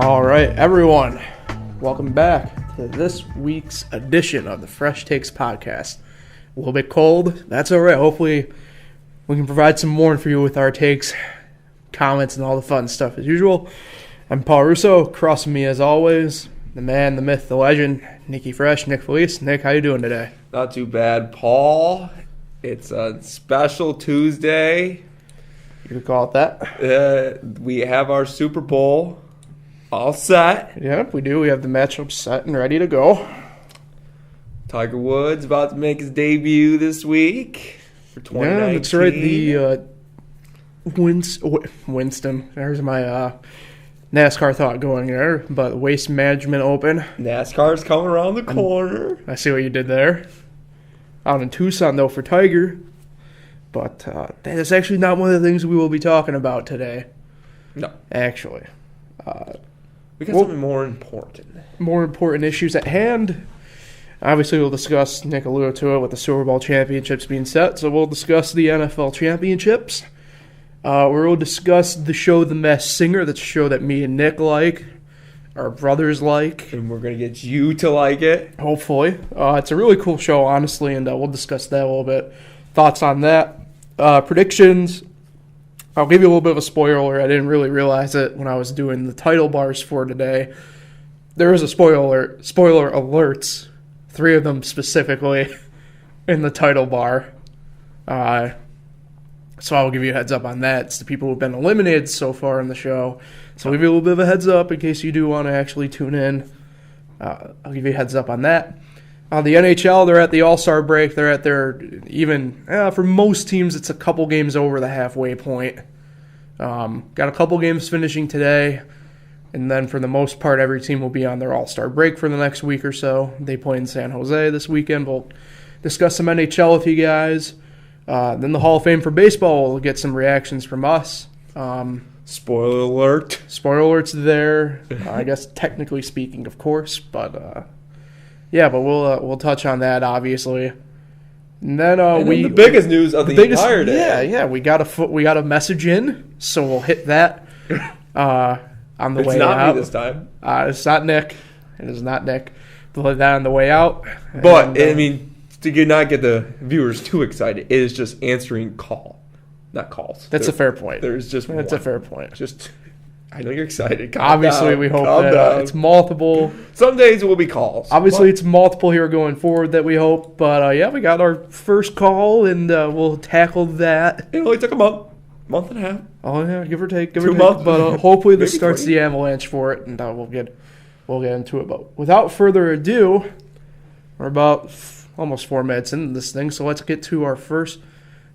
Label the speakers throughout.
Speaker 1: All right, everyone, welcome back to this week's edition of the Fresh Takes podcast. A little bit cold, that's all right. Hopefully, we can provide some more for you with our takes, comments, and all the fun stuff as usual. I'm Paul Russo. Across from me, as always, the man, the myth, the legend, Nick Felice. Nick, how you doing today?
Speaker 2: Not too bad, Paul. It's a special Tuesday.
Speaker 1: You could call it that.
Speaker 2: We have our Super Bowl all set.
Speaker 1: Yep, we do. We have the matchup set and ready to go.
Speaker 2: Tiger Woods about to make his debut this week for 2019.
Speaker 1: Yeah, that's right. The Winston. There's my NASCAR thought going there. But Waste Management Open.
Speaker 2: NASCAR's coming around the corner.
Speaker 1: I see what you did there. Out in Tucson, though, for Tiger. But that is actually not one of the things we will be talking about today.
Speaker 2: No.
Speaker 1: Actually.
Speaker 2: We got something more important.
Speaker 1: More important issues at hand. Obviously, we'll discuss, Nick alluded to it, with the Super Bowl championships being set. So we'll discuss the NFL championships. We'll discuss the show The Masked Singer. That's a show that me and Nick like. Our brothers like.
Speaker 2: And we're going to get you to like it.
Speaker 1: Hopefully. It's a really cool show, honestly, and we'll discuss that a little bit. Thoughts on that. Predictions. I'll give you a little bit of a spoiler. I didn't really realize it when I was doing the title bars for today. There is a spoiler alerts, 3 of them specifically, in the title bar. So I'll give you a heads up on that. It's the people who've been eliminated so far in the show. So I'll give you a little bit of a heads up in case you do want to actually tune in. I'll give you a heads up on that. The NHL, they're at the All-Star break. They're at their, even, for most teams, it's a couple games over the halfway point. Got a couple games finishing today. And then for the most part, every team will be on their All-Star break for the next week or so. They play in San Jose this weekend. We'll discuss some NHL with you guys. Then the Hall of Fame for baseball will get some reactions from us.
Speaker 2: Spoiler alert.
Speaker 1: Spoiler alert's there. I guess technically speaking, of course. But, yeah, but we'll touch on that, obviously. And then
Speaker 2: the biggest news of the entire day.
Speaker 1: Yeah, we got a message in, so we'll hit that on the way out.
Speaker 2: It's not me this time.
Speaker 1: It's not Nick. It is not Nick. We'll hit that on the way out.
Speaker 2: But, to not get the viewers too excited, it is just answering not calls.
Speaker 1: That's a fair point.
Speaker 2: There's just one.
Speaker 1: That's a fair point.
Speaker 2: I know you're excited.
Speaker 1: Obviously, we hope that it's multiple.
Speaker 2: Some days it will be calls.
Speaker 1: Obviously, it's multiple here going forward that we hope. But, yeah, we got our first call, and we'll tackle that.
Speaker 2: It only took a month and a half.
Speaker 1: Oh, yeah, give or take.
Speaker 2: 2 months.
Speaker 1: But hopefully this starts
Speaker 2: 20.
Speaker 1: the avalanche for it, and we'll get into it. But without further ado, we're about almost 4 minutes into this thing, so let's get to our first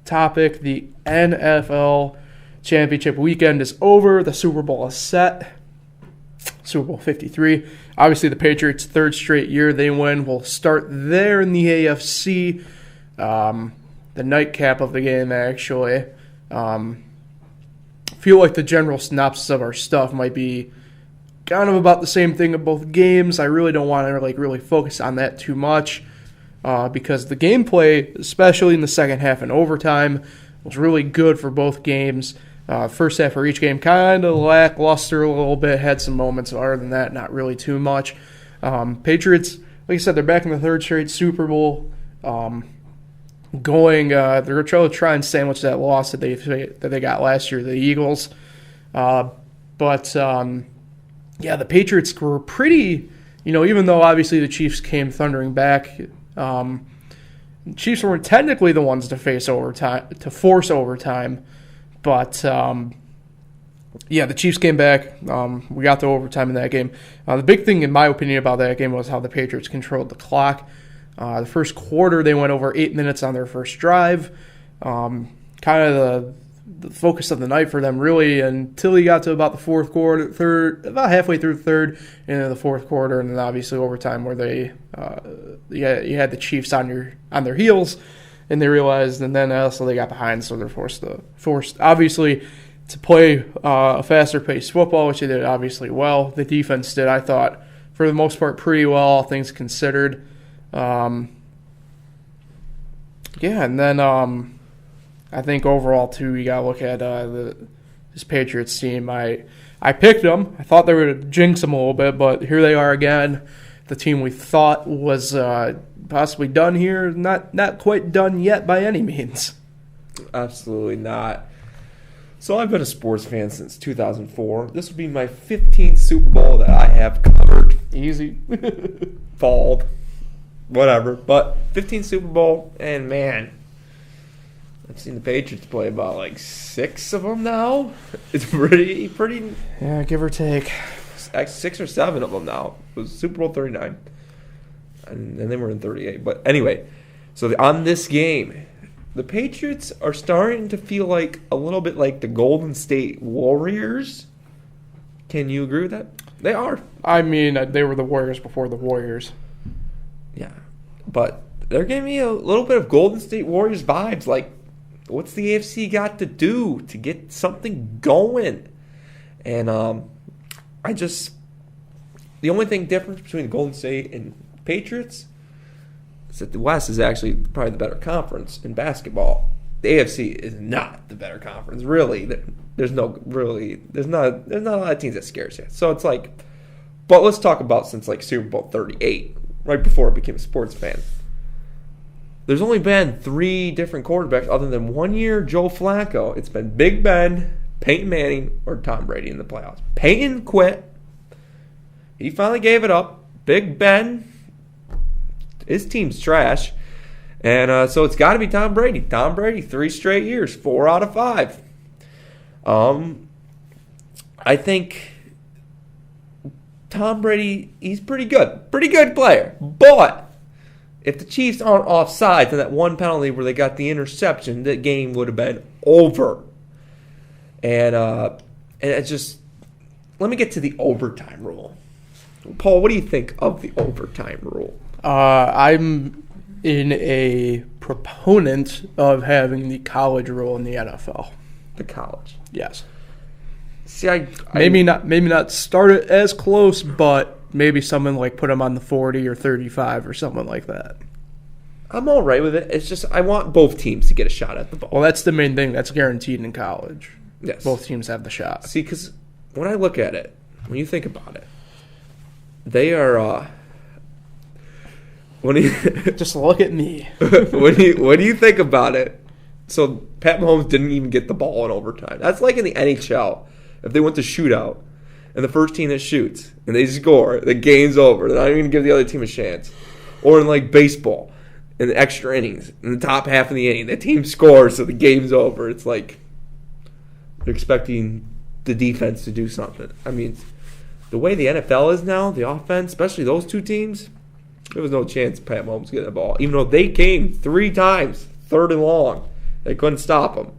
Speaker 1: topic. The NFL Championship weekend is over. The Super Bowl is set. Super Bowl 53. Obviously, the Patriots' 3rd straight year they win. We'll start there in the AFC. The nightcap of the game, actually. Feel like the general synopsis of our stuff might be kind of about the same thing of both games. I really don't want to really focus on that too much because the gameplay, especially in the second half and overtime, was really good for both games. First half for each game kind of lackluster a little bit. Had some moments. Other than that, not really too much. Patriots, like I said, they're back in the 3rd straight Super Bowl. They're going to try and sandwich that loss that they got last year, the Eagles. Yeah, the Patriots were pretty, even though obviously the Chiefs came thundering back. The Chiefs weren't technically the ones to force overtime. But, yeah, the Chiefs came back. We got the overtime in that game. The big thing, in my opinion, about that game was how the Patriots controlled the clock. The first quarter, they went over 8 minutes on their first drive. Kind of the focus of the night for them, really, until you got to about the fourth quarter, about halfway through the third, into the fourth quarter, and then obviously overtime where you had the Chiefs on their heels. And they realized, and then so they got behind, so they're forced obviously to play a faster-paced football, which they did obviously well. The defense did, I thought, for the most part, pretty well, all things considered. And then I think overall too, you got to look at the this Patriots team. I picked them. I thought they were going to jinx them a little bit, but here they are again. The team we thought was possibly done here, not quite done yet by any means.
Speaker 2: Absolutely not. So I've been a sports fan since 2004. This will be my 15th Super Bowl that I have covered.
Speaker 1: Easy.
Speaker 2: Bald. Whatever. But 15th Super Bowl, and man, I've seen the Patriots play about like 6 of them now. It's pretty.
Speaker 1: Yeah, give or take.
Speaker 2: 6 or 7 of them now. It was Super Bowl 39. And then they were in 38. But anyway, so on this game, the Patriots are starting to feel like a little bit like the Golden State Warriors. Can you agree with that? They are.
Speaker 1: I mean, they were the Warriors before the Warriors.
Speaker 2: Yeah. But they're giving me a little bit of Golden State Warriors vibes. Like, what's the AFC got to do to get something going? And the only thing difference between Golden State and Patriots is that the West is actually probably the better conference in basketball. The AFC is not the better conference, really. There's not a lot of teams that scares you. So it's like, but let's talk about since like Super Bowl 38, right before I became a sports fan. There's only been 3 different quarterbacks other than 1 year Joe Flacco. It's been Big Ben, Peyton Manning, or Tom Brady in the playoffs. Peyton quit. He finally gave it up. Big Ben, his team's trash. And so it's got to be Tom Brady. Tom Brady, 3 straight years, 4 out of 5. I think Tom Brady, he's pretty good. Pretty good player. But if the Chiefs aren't offsides on that one penalty where they got the interception, the game would have been over. And it's just, let me get to the overtime rule. Paul, what do you think of the overtime rule?
Speaker 1: I'm in a proponent of having the college rule in the NFL.
Speaker 2: The college.
Speaker 1: Yes.
Speaker 2: See,
Speaker 1: maybe not start it as close, but maybe someone like put them on the 40 or 35 or something like that.
Speaker 2: I'm all right with it. It's just I want both teams to get a shot at the ball.
Speaker 1: Well, that's the main thing. That's guaranteed in college.
Speaker 2: Yes.
Speaker 1: Both teams have the shot.
Speaker 2: See, because when I look at it, when you think about it, they are.
Speaker 1: Just look at me.
Speaker 2: when you think about it, so Pat Mahomes didn't even get the ball in overtime. That's like in the NHL. If they went to shootout, and the first team that shoots and they score, the game's over. They're not even going to give the other team a chance. Or in like baseball, in the extra innings, in the top half of the inning, the team scores, so the game's over. It's like they're expecting the defense to do something. I mean, the way the NFL is now, the offense, especially those 2 teams, there was no chance Pat Mahomes getting the ball. Even though they came 3 times, 3rd and long. They couldn't stop them.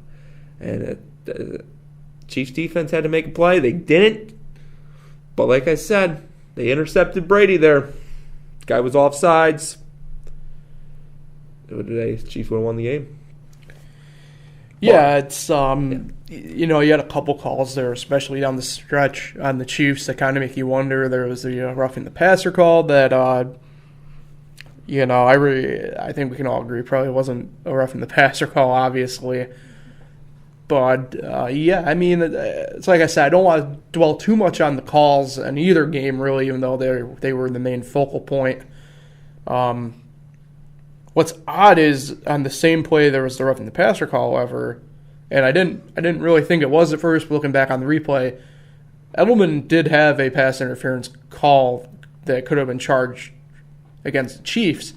Speaker 2: And the Chiefs defense had to make a play. They didn't. But like I said, they intercepted Brady there. The guy was offsides. Today, Chiefs would have won the game.
Speaker 1: Yeah, it's you had a couple calls there, especially down the stretch on the Chiefs that kind of make you wonder. There was the roughing the passer call that I think we can all agree probably wasn't a roughing the passer call, obviously. But I mean, it's like I said, I don't want to dwell too much on the calls in either game, really, even though they were the main focal point. What's odd is on the same play there was the roughing the passer call, however, and I didn't really think it was at first, but looking back on the replay, Edelman did have a pass interference call that could have been charged against the Chiefs.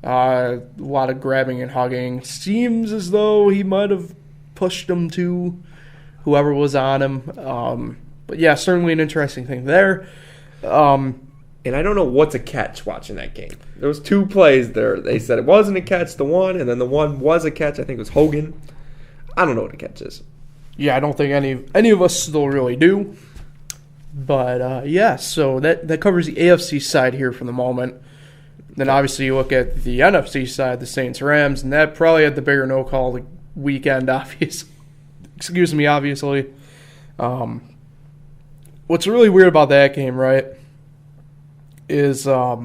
Speaker 1: A lot of grabbing and hugging. Seems as though he might have pushed him to whoever was on him. But yeah, certainly an interesting thing there.
Speaker 2: And I don't know what's a catch watching that game. There was 2 plays there. They said it wasn't a catch, the one, and then the one was a catch. I think it was Hogan. I don't know what a catch is.
Speaker 1: Yeah, I don't think any of us still really do. But so that covers the AFC side here for the moment. Then obviously you look at the NFC side, the Saints-Rams, and that probably had the bigger no-call weekend, obviously. What's really weird about that game, right, is, at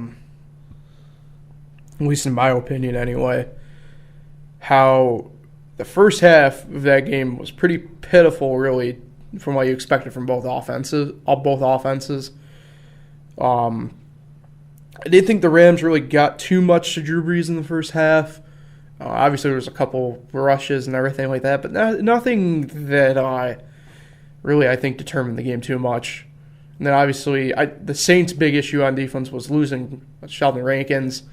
Speaker 1: least in my opinion anyway, how the first half of that game was pretty pitiful, really, from what you expected from both offenses. I didn't think the Rams really got too much to Drew Brees in the first half. Obviously, there was a couple rushes and everything like that, but nothing that really, I think, determined the game too much. And then, obviously, the Saints' big issue on defense was losing Sheldon Rankins.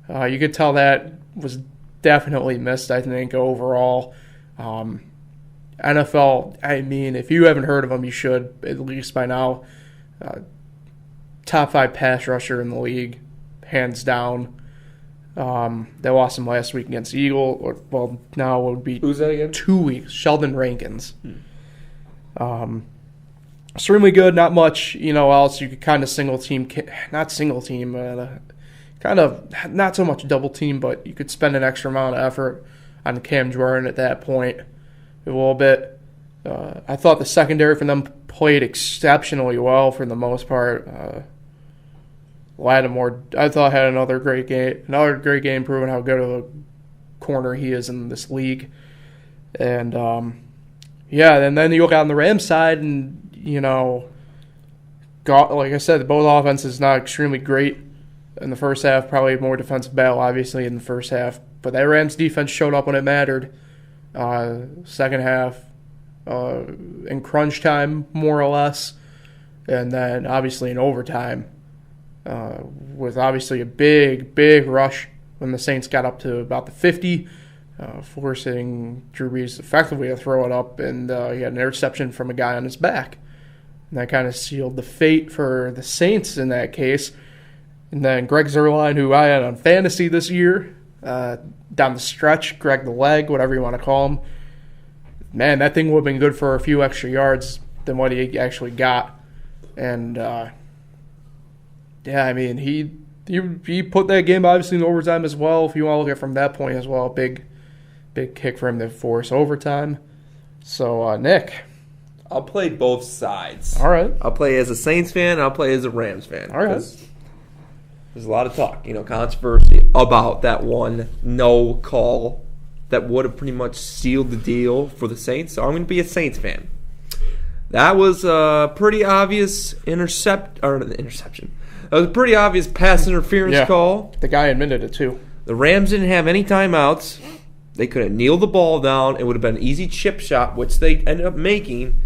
Speaker 1: You could tell that was definitely missed, I think, overall. NFL, I mean, if you haven't heard of him, you should, at least by now. Top 5 pass rusher in the league, hands down. They lost him last week against the Eagles. Well, now it would be
Speaker 2: Who's that again?
Speaker 1: 2 weeks. Sheldon Rankins. Extremely good. Not much, else. You could kind of not single team, kind of not so much double team, but you could spend an extra amount of effort on Cam Jordan at that point a little bit. I thought the secondary for them played exceptionally well for the most part. Lattimore, I thought, had another great game, proving how good of a corner he is in this league. And and then you look out on the Rams side, and like I said, both offenses not extremely great in the first half. Probably more defensive battle, obviously, in the first half. But that Rams defense showed up when it mattered. Second half, in crunch time, more or less, and then obviously in overtime. With obviously a big rush when the Saints got up to about the 50, forcing Drew Brees effectively to throw it up, and he had an interception from a guy on his back. And that kind of sealed the fate for the Saints in that case. And then Greg Zuerlein, who I had on fantasy this year, down the stretch, Greg the Leg, whatever you want to call him. Man, that thing would have been good for a few extra yards than what he actually got. And I mean, he put that game obviously in overtime as well. If you want to look at it from that point as well, big kick for him to force overtime. So, Nick.
Speaker 2: I'll play both sides.
Speaker 1: All right.
Speaker 2: I'll play as a Saints fan. I'll play as a Rams fan.
Speaker 1: All right.
Speaker 2: There's a lot of talk, controversy about that one no call that would have pretty much sealed the deal for the Saints. So I'm going to be a Saints fan. That was a pretty obvious interception. That was a pretty obvious pass interference call.
Speaker 1: The guy admitted it too.
Speaker 2: The Rams didn't have any timeouts. They could have kneeled the ball down. It would have been an easy chip shot, which they ended up making.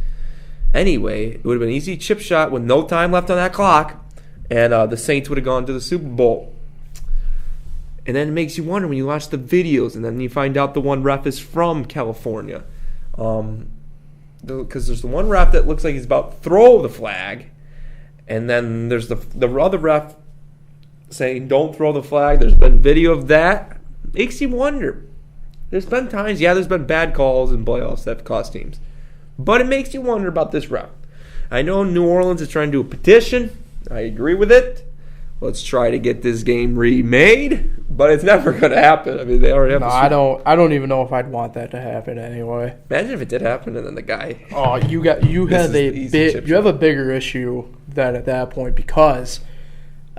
Speaker 2: Anyway, it would have been an easy chip shot with no time left on that clock, and the Saints would have gone to the Super Bowl. And then it makes you wonder when you watch the videos, and then you find out the one ref is from California. Because there's the one ref that looks like he's about to throw the flag, and then there's the other ref saying don't throw the flag. There's been video of that. Makes you wonder. There's been times, there's been bad calls in playoffs that have cost teams. But it makes you wonder about this ref. I know New Orleans is trying to do a petition. I agree with it. Let's try to get this game remade. But it's never going to happen. I mean, they already have.
Speaker 1: No, I don't even know if I'd want that to happen anyway.
Speaker 2: Imagine if it did happen, and then the guy.
Speaker 1: Oh, you have a bigger issue at that point because,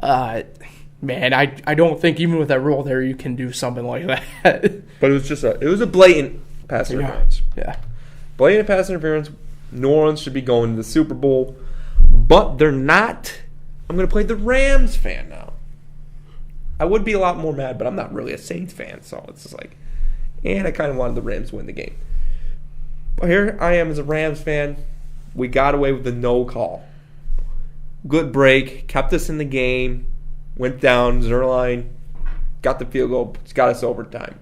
Speaker 1: man, I don't think even with that rule there you can do something like that.
Speaker 2: But it was a blatant pass interference.
Speaker 1: Yeah.
Speaker 2: Blatant pass interference. New Orleans should be going to the Super Bowl, but they're not. I'm going to play the Rams fan now. I would be a lot more mad, but I'm not really a Saints fan, so it's just like, and I kind of wanted the Rams to win the game. But here I am as a Rams fan. We got away with the no call. Good break, kept us in the game, went down, Zuerlein got the field goal, got us overtime.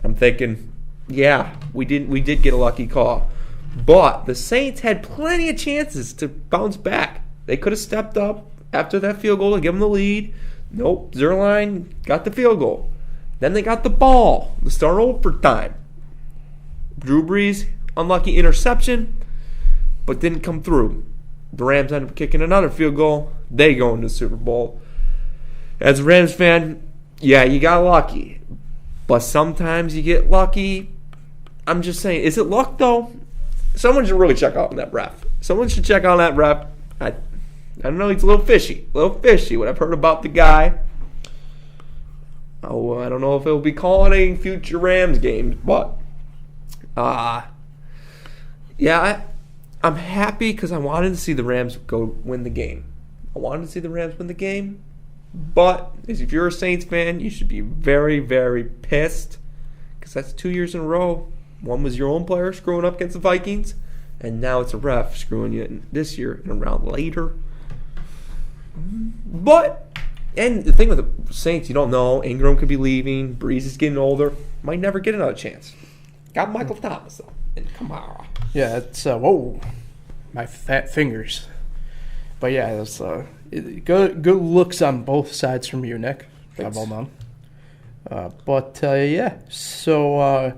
Speaker 2: I'm thinking, we did get a lucky call. But the Saints had plenty of chances to bounce back. They could have stepped up after that field goal to give them the lead. Nope, Zuerlein got the field goal. Then they got the ball to start overtime. Drew Brees, unlucky interception, but didn't come through. The Rams ended up kicking another field goal. They go into the Super Bowl. As a Rams fan, you got lucky. But sometimes you get lucky. I'm just saying, is it luck though? Someone should really check out on that ref. Someone should check on that ref. I don't know, he's a little fishy. What I've heard about the guy. Oh, I don't know if he'll be calling future Rams games, but I I'm happy because I wanted to see the Rams win the game. But if you're a Saints fan, you should be very, very pissed because that's 2 years in a row. One was your own player screwing up against the Vikings, and now it's a ref screwing you this year in a round later. But, and the thing with the Saints, you don't know. Ingram could be leaving. Breeze is getting older. Might never get another chance. Got Michael Thomas, though, and Kamara.
Speaker 1: Yeah, it's, whoa, my fat fingers. But yeah, it's good looks on both sides from you, Nick.
Speaker 2: Thanks.
Speaker 1: Well done. Yeah, so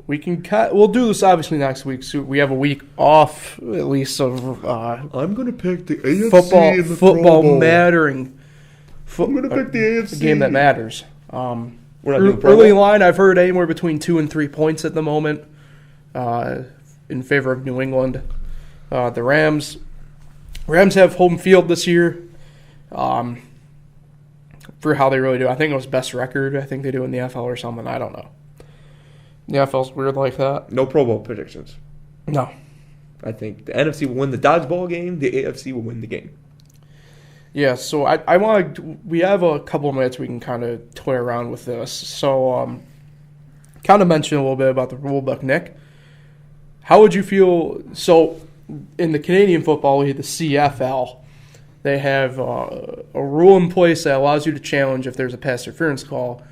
Speaker 1: we can we'll do this obviously next week. So we have a week off, at least of
Speaker 2: I'm going to pick the AFC in the
Speaker 1: football
Speaker 2: Pro Bowl.
Speaker 1: mattering.
Speaker 2: I'm going to pick the AFC.
Speaker 1: The game that matters.
Speaker 2: We're not doing Pro
Speaker 1: Early
Speaker 2: Bowl?
Speaker 1: line, I've heard anywhere between 2 and 3 points at the moment in favor of New England. The Rams have home field this year for how they really do. I think it was best record. I think they do in the NFL or something. I don't know. The NFL's weird like that.
Speaker 2: No Pro Bowl predictions.
Speaker 1: No.
Speaker 2: I think the NFC will win the dodgeball game. The AFC will win the game.
Speaker 1: Yeah, so I want to. We have a couple of minutes we can kind of toy around with this. So, kind of mention a little bit about the rule book, Nick. How would you feel? So, in the Canadian Football League, the CFL, they have a rule in place that allows you to challenge if there's a pass interference call.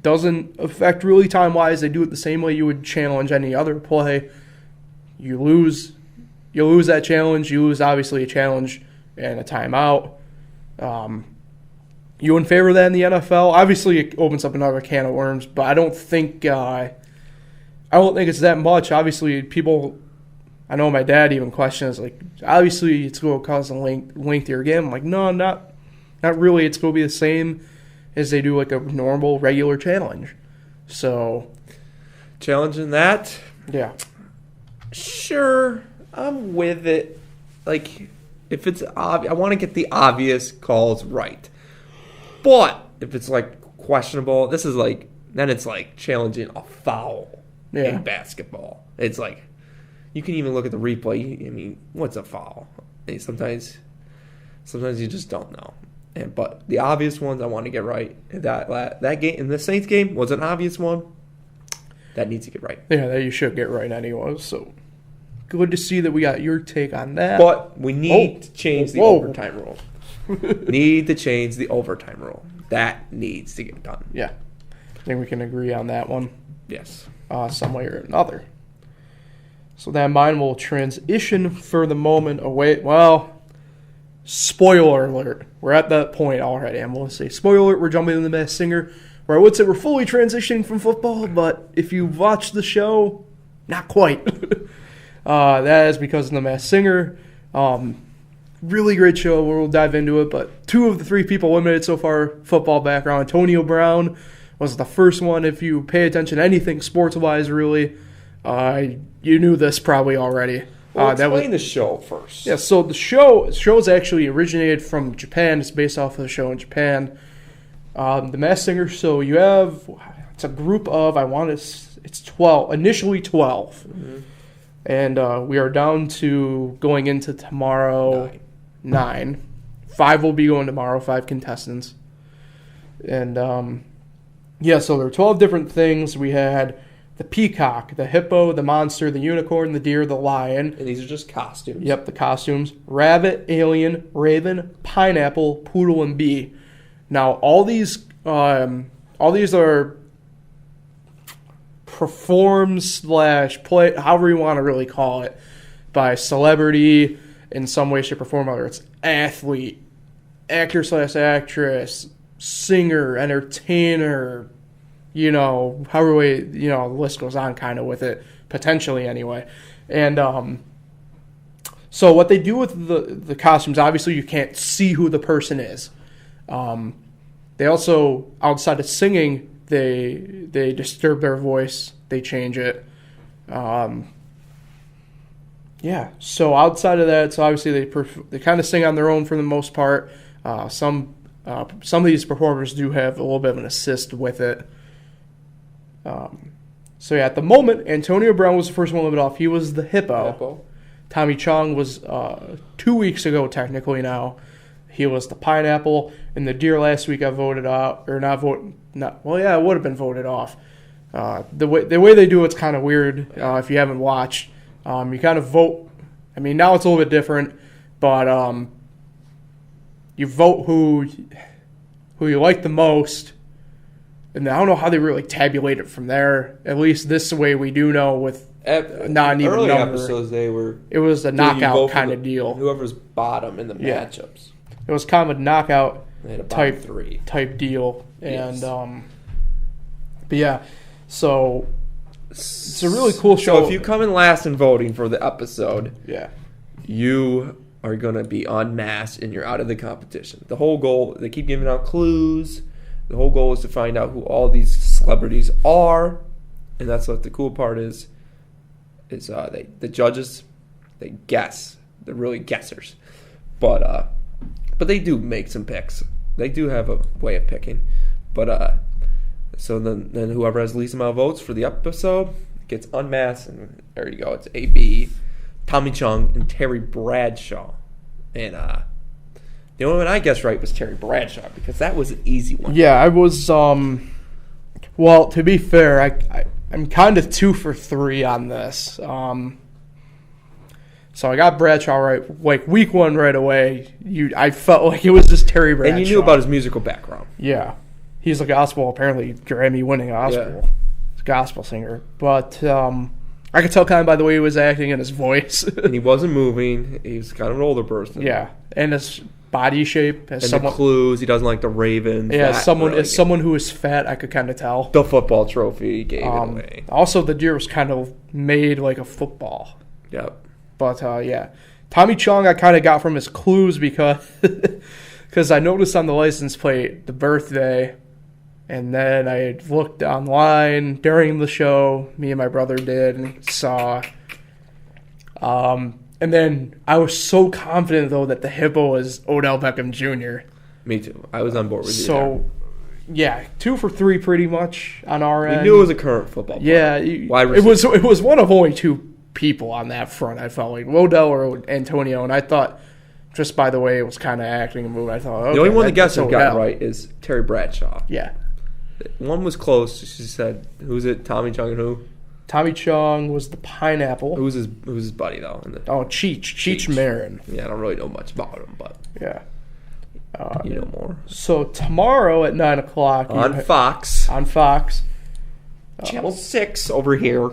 Speaker 1: Doesn't affect really time-wise. They do it the same way you would challenge any other play. You lose that challenge. You lose, obviously, a challenge and a timeout. You in favor of that in the NFL? Obviously, it opens up another can of worms, but I don't think it's that much. Obviously, people, I know my dad even questions, like, obviously it's going to cause a lengthier game. I'm like, no, not really. It's going to be the same as they do like a normal, regular challenge. So,
Speaker 2: challenging that?
Speaker 1: Yeah.
Speaker 2: Sure, I'm with it. Like, if it's obvious, I want to get the obvious calls right. But if it's like questionable, then it's like challenging a foul in basketball. It's like, you can even look at the replay. I mean, what's a foul? And sometimes you just don't know. But the obvious ones I want to get right. That game in the Saints game was an obvious one. That needs to get right.
Speaker 1: Yeah, that you should get right anyway. So good to see that we got your take on that.
Speaker 2: But we need to change the overtime rule. Need to change the overtime rule. That needs to get done.
Speaker 1: Yeah. I think we can agree on that one.
Speaker 2: Yes.
Speaker 1: Some way or another. So that in mind, we'll transition for the moment away. Well, spoiler alert. We're at that point already. I'm going to say spoiler alert. We're jumping into the Masked Singer. Where I would say we're fully transitioning from football, but if you watch the show, not quite. That is because of the Masked Singer. Really great show. We'll dive into it. But 2 of the 3 people eliminated so far, football background. Antonio Brown was the first one. If you pay attention to anything sports-wise, really, you knew this probably already.
Speaker 2: Well, explain the show first.
Speaker 1: Yeah, so the show's actually originated from Japan. It's based off of the show in Japan. The Masked Singer, so you have, it's a group of, it's 12, initially 12. Mm-hmm. And we are down to going into tomorrow 9. 5 will be going tomorrow, 5 contestants. And, so there are 12 different things. We had the peacock, the hippo, the monster, the unicorn, the deer, the lion.
Speaker 2: And these are just costumes.
Speaker 1: Yep, the costumes. Rabbit, alien, raven, pineapple, poodle, and bee. Now, all these are performed / play, however you want to really call it, by celebrity in some way, shape, or form. Whether it's athlete, actor / actress, singer, entertainer, however way, the list goes on kind of with it, potentially anyway. And so what they do with the costumes, obviously you can't see who the person is. They also, outside of singing, they disturb their voice. They change it. So outside of that, so obviously they kind of sing on their own for the most part. Some of these performers do have a little bit of an assist with it. So, yeah, at the moment, Antonio Brown was the first one limited off. He was the hippo. Tommy Chong was 2 weeks ago, technically now. He was the pineapple. And the deer last week I voted off. Or not vote. Not, well, yeah, it would have been voted off. The way they do it's kind of weird if you haven't watched. You kind of vote. I mean, now it's a little bit different. But you vote who you like the most. And I don't know how they really tabulate it from there. At least this way we do know with not an even
Speaker 2: early
Speaker 1: number.
Speaker 2: Episodes, it
Speaker 1: was a knockout kind of deal.
Speaker 2: Whoever's bottom in the matchups.
Speaker 1: It was kind of a knockout type deal. And,
Speaker 2: yes.
Speaker 1: But yeah, so it's a really cool show.
Speaker 2: So if you come in last in voting for the episode, you are going to be en masse and you're out of the competition. The whole goal, they keep giving out clues. The whole goal is to find out who all these celebrities are, and that's what the cool part is the judges, they guess. They're really guessers. But they do make some picks. They do have a way of picking. But so then whoever has the least amount of votes for the episode gets unmasked, and there you go. It's AB, Tommy Chong, and Terry Bradshaw. And the only one I guessed right was Terry Bradshaw because that was an easy one.
Speaker 1: Yeah, I was. Well, to be fair, I'm kind of 2 for 3 on this. So I got Bradshaw right, like week 1 right away. I felt like it was just Terry Bradshaw.
Speaker 2: And you knew about his musical background.
Speaker 1: Yeah, he's a gospel, apparently Grammy-winning gospel singer. But I could tell kind of by the way he was acting and his voice.
Speaker 2: And he wasn't moving. He was kind of an older person.
Speaker 1: Yeah, and his body shape.
Speaker 2: And the clues, he doesn't like the Ravens.
Speaker 1: Yeah, someone who is fat, I could kind of tell.
Speaker 2: The football trophy gave it away.
Speaker 1: Also, the deer was kind of made like a football.
Speaker 2: Yep.
Speaker 1: But, yeah. Tommy Chong I kind of got from his clues because I noticed on the license plate the birthday, and then I looked online during the show, me and my brother did, and saw... And then I was so confident, though, that the hippo was Odell Beckham Jr.
Speaker 2: Me too. I was on board with you.
Speaker 1: So, yeah, 2 for 3 pretty much on our end.
Speaker 2: We knew it was a current football player.
Speaker 1: Yeah, it was one of only 2 people on that front, I felt like. Odell or Antonio, and I thought, just by the way it was kind of acting and moving, I thought, okay.
Speaker 2: The only one the guesser got right is Terry Bradshaw.
Speaker 1: Yeah.
Speaker 2: One was close. She said, who's it? Tommy Chong and who?
Speaker 1: Tommy Chong was the pineapple.
Speaker 2: Who's his buddy, though?
Speaker 1: Cheech Marin.
Speaker 2: Yeah, I don't really know much about him, but...
Speaker 1: Yeah.
Speaker 2: You know more.
Speaker 1: So tomorrow at 9 o'clock...
Speaker 2: On Fox. Channel 6 over here.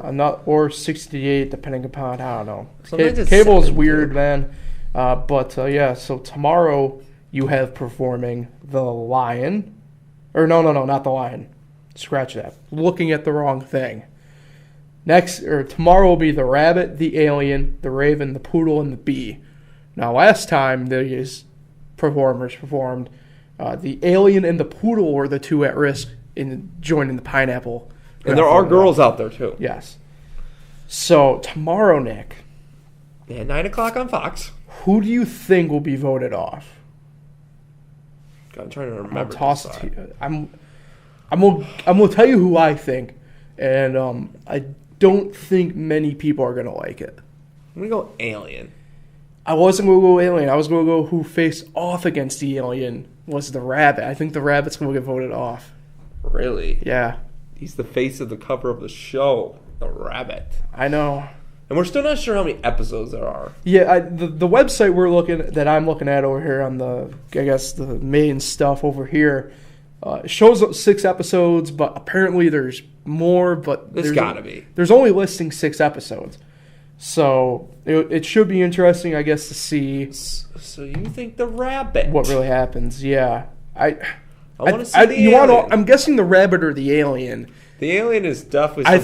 Speaker 1: Or 68, depending upon, I don't know.
Speaker 2: Sometimes
Speaker 1: Cable is weird, man. Yeah, so tomorrow you have performing The Lion. Or no, not The Lion. Scratch that. Looking at the wrong thing. Tomorrow will be the rabbit, the alien, the raven, the poodle, and the bee. Now, last time these performers performed, the alien and the poodle were the 2 at risk in joining the pineapple.
Speaker 2: And there are girls out there, too.
Speaker 1: Yes. So, tomorrow, Nick.
Speaker 2: Yeah, 9 o'clock on Fox.
Speaker 1: Who do you think will be voted off?
Speaker 2: I'm trying to remember.
Speaker 1: I'll toss it to you. I'm gonna tell you who I think, and I don't think many people are gonna like it.
Speaker 2: I'm gonna go alien.
Speaker 1: I wasn't gonna go alien. I was gonna go who faced off against the alien was the rabbit. I think the rabbit's gonna get voted off.
Speaker 2: Really?
Speaker 1: Yeah.
Speaker 2: He's the face of the cover of the show, the rabbit.
Speaker 1: I know.
Speaker 2: And we're still not sure how many episodes there are.
Speaker 1: Yeah, the website that I'm looking at over here on the main stuff over here shows 6 episodes, but apparently there's more. But
Speaker 2: there's gotta be.
Speaker 1: There's only listing 6 episodes, so it should be interesting, I guess, to see.
Speaker 2: So you think the rabbit?
Speaker 1: What really happens? Yeah, I
Speaker 2: want to see the alien.
Speaker 1: I'm guessing the rabbit or the alien.
Speaker 2: The alien is definitely.
Speaker 1: I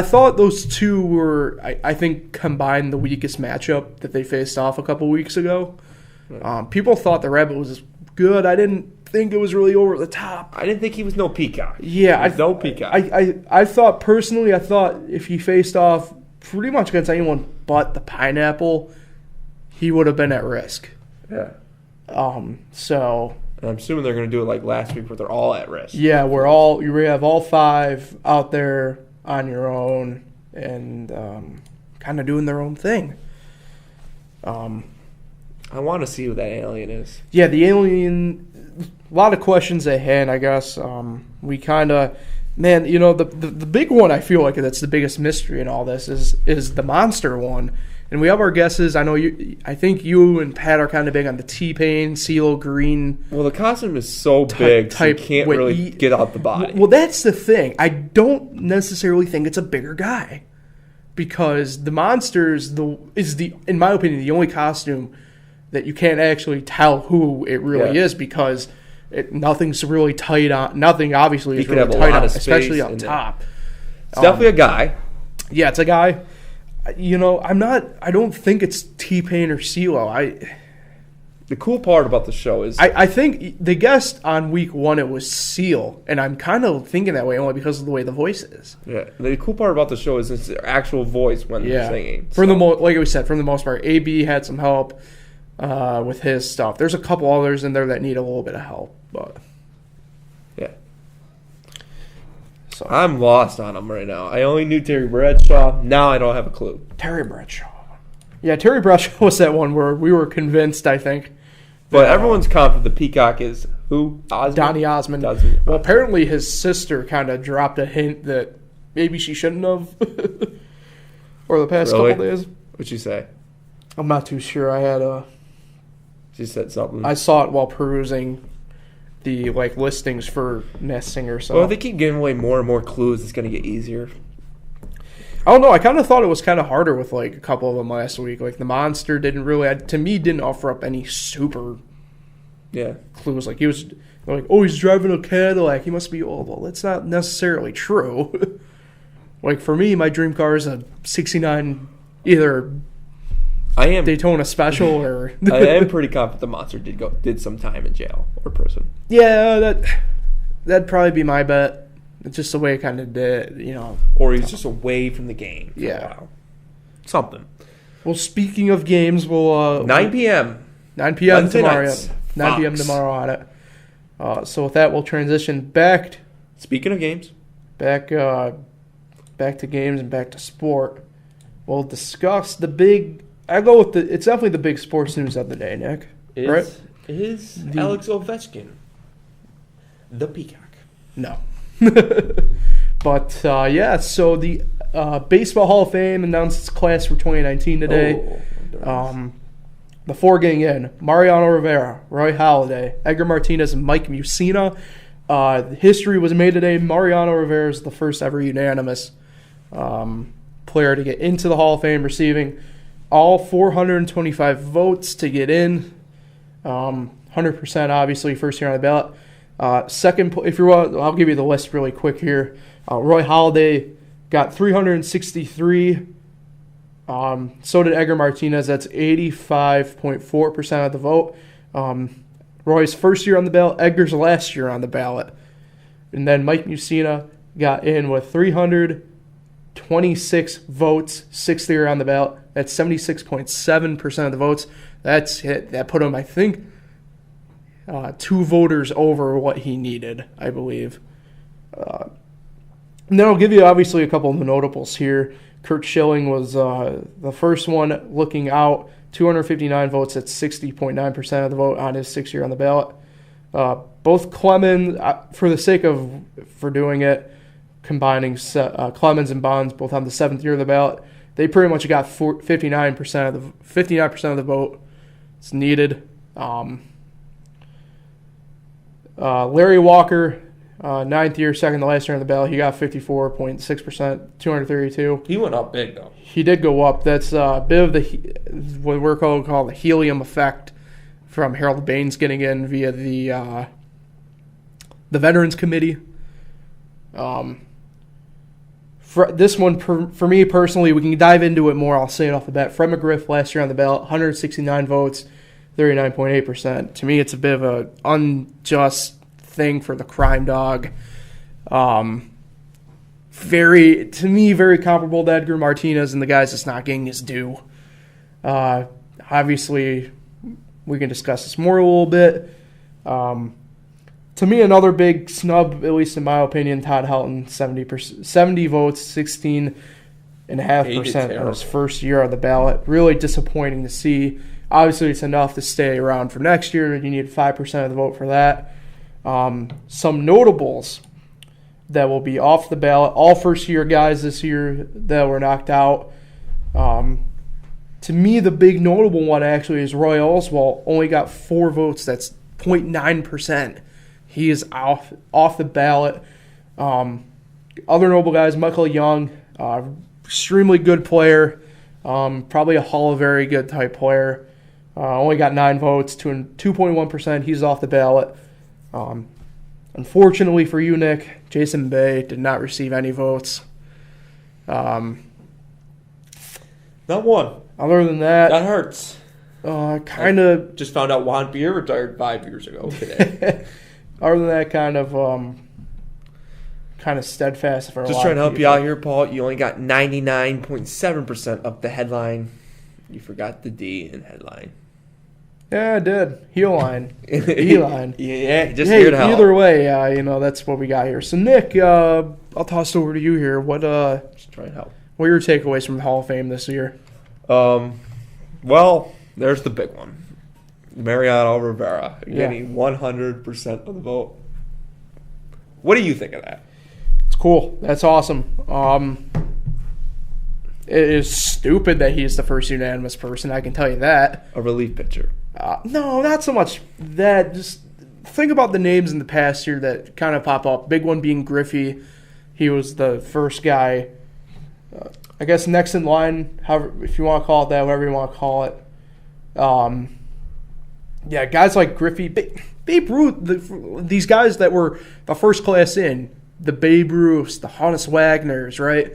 Speaker 1: thought those 2 were. I think combined the weakest matchup that they faced off a couple weeks ago. People thought the rabbit was good. I didn't think it was really over the top.
Speaker 2: I didn't think he was no peacock.
Speaker 1: Yeah,
Speaker 2: no peacock.
Speaker 1: I thought personally, if he faced off pretty much against anyone but the pineapple, he would have been at risk.
Speaker 2: Yeah.
Speaker 1: So.
Speaker 2: And I'm assuming they're going to do it like last week where they're all at risk.
Speaker 1: Yeah, we have all 5 out there on your own and kind of doing their own thing.
Speaker 2: I want to see who that alien is.
Speaker 1: Yeah, the alien. A lot of questions ahead, I guess. We kind of, man, the big one I feel like that's the biggest mystery in all this is the monster one. And we have our guesses. I think you and Pat are kind of big on the T-Pain, CeeLo Green.
Speaker 2: Well, the costume is so big, so you can't really get out the body.
Speaker 1: Well, that's the thing. I don't necessarily think it's a bigger guy. Because the monster's in my opinion, the only costume that you can't actually tell who it really is, because nothing's really tight on. Nothing obviously is really tight on, especially up top.
Speaker 2: It's definitely a guy.
Speaker 1: Yeah, it's a guy. I don't think it's T-Pain or CeeLo.
Speaker 2: The cool part about the show is
Speaker 1: I think they guessed on week 1 it was Seal, and I'm kind of thinking that way only because of the way the voice is.
Speaker 2: Yeah, the cool part about the show is it's their actual voice when they're singing.
Speaker 1: Like we said, for the most part, AB had some help with his stuff. There's a couple others in there that need a little bit of help, but
Speaker 2: yeah.
Speaker 1: So
Speaker 2: I'm lost on them right now. I only knew Terry Bradshaw. Now I don't have a clue.
Speaker 1: Terry Bradshaw. Yeah, Terry Bradshaw was that one where we were convinced, I think.
Speaker 2: But everyone's confident the peacock is who? Osmond?
Speaker 1: Donny Osmond. Well, apparently his sister kind of dropped a hint that maybe she shouldn't have. Or the past couple days.
Speaker 2: What'd she say?
Speaker 1: I'm not too sure.
Speaker 2: She said something.
Speaker 1: I saw it while perusing the listings for Masked Singer. So
Speaker 2: well, if they keep giving away more and more clues, it's going to get easier.
Speaker 1: I don't know. I kind of thought it was kind of harder with a couple of them last week. The monster didn't offer up any super clues. He was he's driving a Cadillac. He must be old. Well, that's not necessarily true. For me, my dream car is a '69 either Daytona Special or.
Speaker 2: I am pretty confident the monster did some time in jail or prison.
Speaker 1: Yeah, that'd probably be my bet. It's just the way it kind of did,
Speaker 2: Or he's just away from the game for a while. Something.
Speaker 1: Well, speaking of games, we'll
Speaker 2: 9 p.m.
Speaker 1: 9 p.m.
Speaker 2: Wednesday
Speaker 1: tomorrow.
Speaker 2: Nights,
Speaker 1: 9 p.m. tomorrow on it. So with that, we'll transition back.
Speaker 2: Speaking of games,
Speaker 1: back to games and back to sport. We'll discuss the big. I go with it's definitely the big sports news of the day, Nick. Right?
Speaker 2: Is Alex Ovechkin the peacock?
Speaker 1: No. But, so the Baseball Hall of Fame announced its class for 2019 today. The 4 getting in: Mariano Rivera, Roy Halladay, Edgar Martinez, and Mike Mussina. History was made today. Mariano Rivera is the first ever unanimous player to get into the Hall of Fame, receiving all 425 votes to get in. 100% obviously first year on the ballot. Second, if you want, I'll give you the list really quick here. Roy Halladay got 363. So did Edgar Martinez. That's 85.4% of the vote. Roy's first year on the ballot. Edgar's last year on the ballot. And then Mike Mussina got in with 326 votes, 6th year on the ballot. That's 76.7% of the votes. That put him, I think, 2 voters over what he needed, I believe. And then I'll give you, obviously, a couple of the notables here. Kurt Schilling was the first one looking out. 259 votes. That's 60.9% of the vote on his 6th year on the ballot. Both Clemens, for doing it, combining Clemens and Bonds, both on the 7th year of the ballot, they pretty much got 59% of the vote. It's needed. Larry Walker, 9th year, second to last year on the ballot. He got 54.6%, 232.
Speaker 2: He went up big, though.
Speaker 1: He did go up. That's a bit of what we're called the helium effect from Harold Baines getting in via the Veterans Committee. For this one, for me personally, we can dive into it more. I'll say it off the bat. Fred McGriff, last year on the ballot, 169 votes, 39.8%. To me, it's a bit of an unjust thing for the crime dog. Very comparable to Edgar Martinez and the guys that's not getting his due. Obviously, we can discuss this more a little bit. To me, another big snub, at least in my opinion, Todd Helton, 70 votes, 16.5% on his first year on the ballot. Really disappointing to see. Obviously, it's enough to stay around for next year. You need 5% of the vote for that. Some notables that will be off the ballot, all first-year guys this year that were knocked out. To me, the big notable one actually is Roy Oswalt. Only got 4 votes. That's 0.9%. He is off the ballot. Other notable guys, Michael Young, extremely good player, probably a Hall of Very Good type player. Only got 9 votes, 2.1%. He's off the ballot. Unfortunately for you, Nick, Jason Bay did not receive any votes.
Speaker 2: Not one.
Speaker 1: Other than that,
Speaker 2: hurts.
Speaker 1: Kind of.
Speaker 2: Just found out Juan Pierre retired 5 years ago today.
Speaker 1: Other than that, kind of steadfast for a
Speaker 2: Just
Speaker 1: lot
Speaker 2: trying to
Speaker 1: of
Speaker 2: help
Speaker 1: people.
Speaker 2: you out here, Paul. You only got 99.7% of the headline. You forgot the D in headline.
Speaker 1: Yeah, I did. Heel line. E-line.
Speaker 2: Yeah, just here to help.
Speaker 1: Either way, that's what we got here. So, Nick, I'll toss it over to you here.
Speaker 2: Just trying to help.
Speaker 1: What are your takeaways from the Hall of Fame this year?
Speaker 2: Well, there's the big one. Mariano Rivera getting 100% of the vote. What do you think of that?
Speaker 1: It's cool. That's awesome. It is stupid that he's the first unanimous person. I can tell you that.
Speaker 2: A relief pitcher.
Speaker 1: No, not so much that. Just think about the names in the past year that kind of pop up. Big one being Griffey. He was the first guy. I guess next in line, however, if you want to call it that, whatever you want to call it. Yeah, guys like Griffey, Babe Ruth, these guys that were the first class in, the Babe Ruths, the Honus Wagners, right?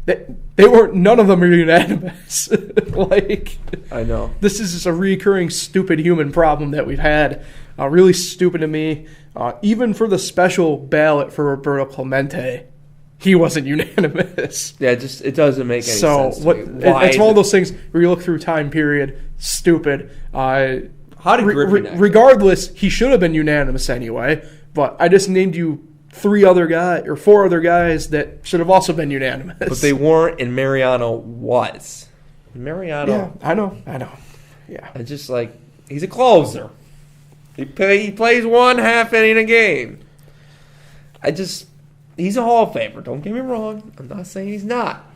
Speaker 1: They weren't. None of them are unanimous.
Speaker 2: I know.
Speaker 1: This is just a recurring stupid human problem that we've had. Really stupid to me. Even for the special ballot for Roberto Clemente, he wasn't unanimous.
Speaker 2: Yeah, it doesn't make any sense.
Speaker 1: So it's one of those things where you look through time period. Stupid.
Speaker 2: How did Griffey
Speaker 1: regardless, he should have been unanimous anyway. But I just named you 4 other guys that should have also been unanimous.
Speaker 2: But they weren't, and Mariano was. Mariano.
Speaker 1: Yeah, I know. Yeah.
Speaker 2: It's just he's a closer. He plays 1 half inning a game. He's a Hall of Famer. Don't get me wrong. I'm not saying he's not.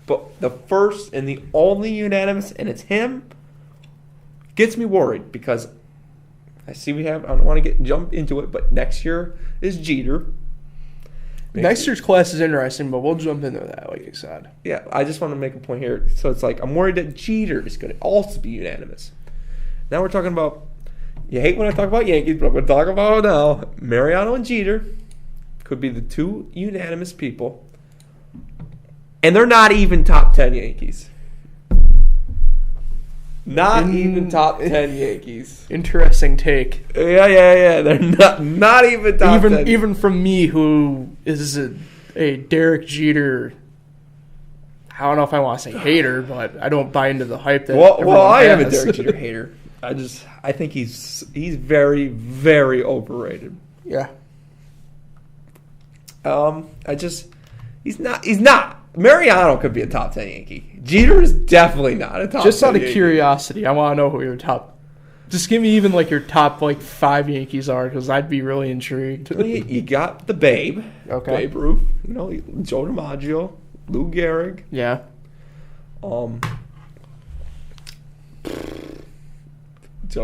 Speaker 2: But the first and the only unanimous, and it's him, gets me worried because I don't want to jump into it, but next year is Jeter.
Speaker 1: Next year's class is interesting, but we'll jump into that, like you said.
Speaker 2: Yeah, I just want to make a point here. So it's I'm worried that Jeter is going to also be unanimous. Now we're talking about, you hate when I talk about Yankees, but I'm going to talk about it now. Mariano and Jeter could be the 2 unanimous people. And they're not even top 10 Yankees. Not even top 10 Yankees.
Speaker 1: Interesting take.
Speaker 2: Yeah. They're not even top 10.
Speaker 1: Even from me, who is a Derek Jeter, I don't know if I want to say hater, but I don't buy into the hype that
Speaker 2: I am a Derek Jeter hater. I think he's very, very overrated.
Speaker 1: Yeah.
Speaker 2: He's not. Mariano could be a top 10 Yankee. Jeter is definitely not a top 10
Speaker 1: Just out of
Speaker 2: Yankee.
Speaker 1: curiosity, I want to know who your top. Just give me even your top 5 Yankees are, because I'd be really intrigued.
Speaker 2: You got the Babe.
Speaker 1: Okay.
Speaker 2: Babe Ruth. Joe DiMaggio, Lou Gehrig.
Speaker 1: Yeah.
Speaker 2: Joe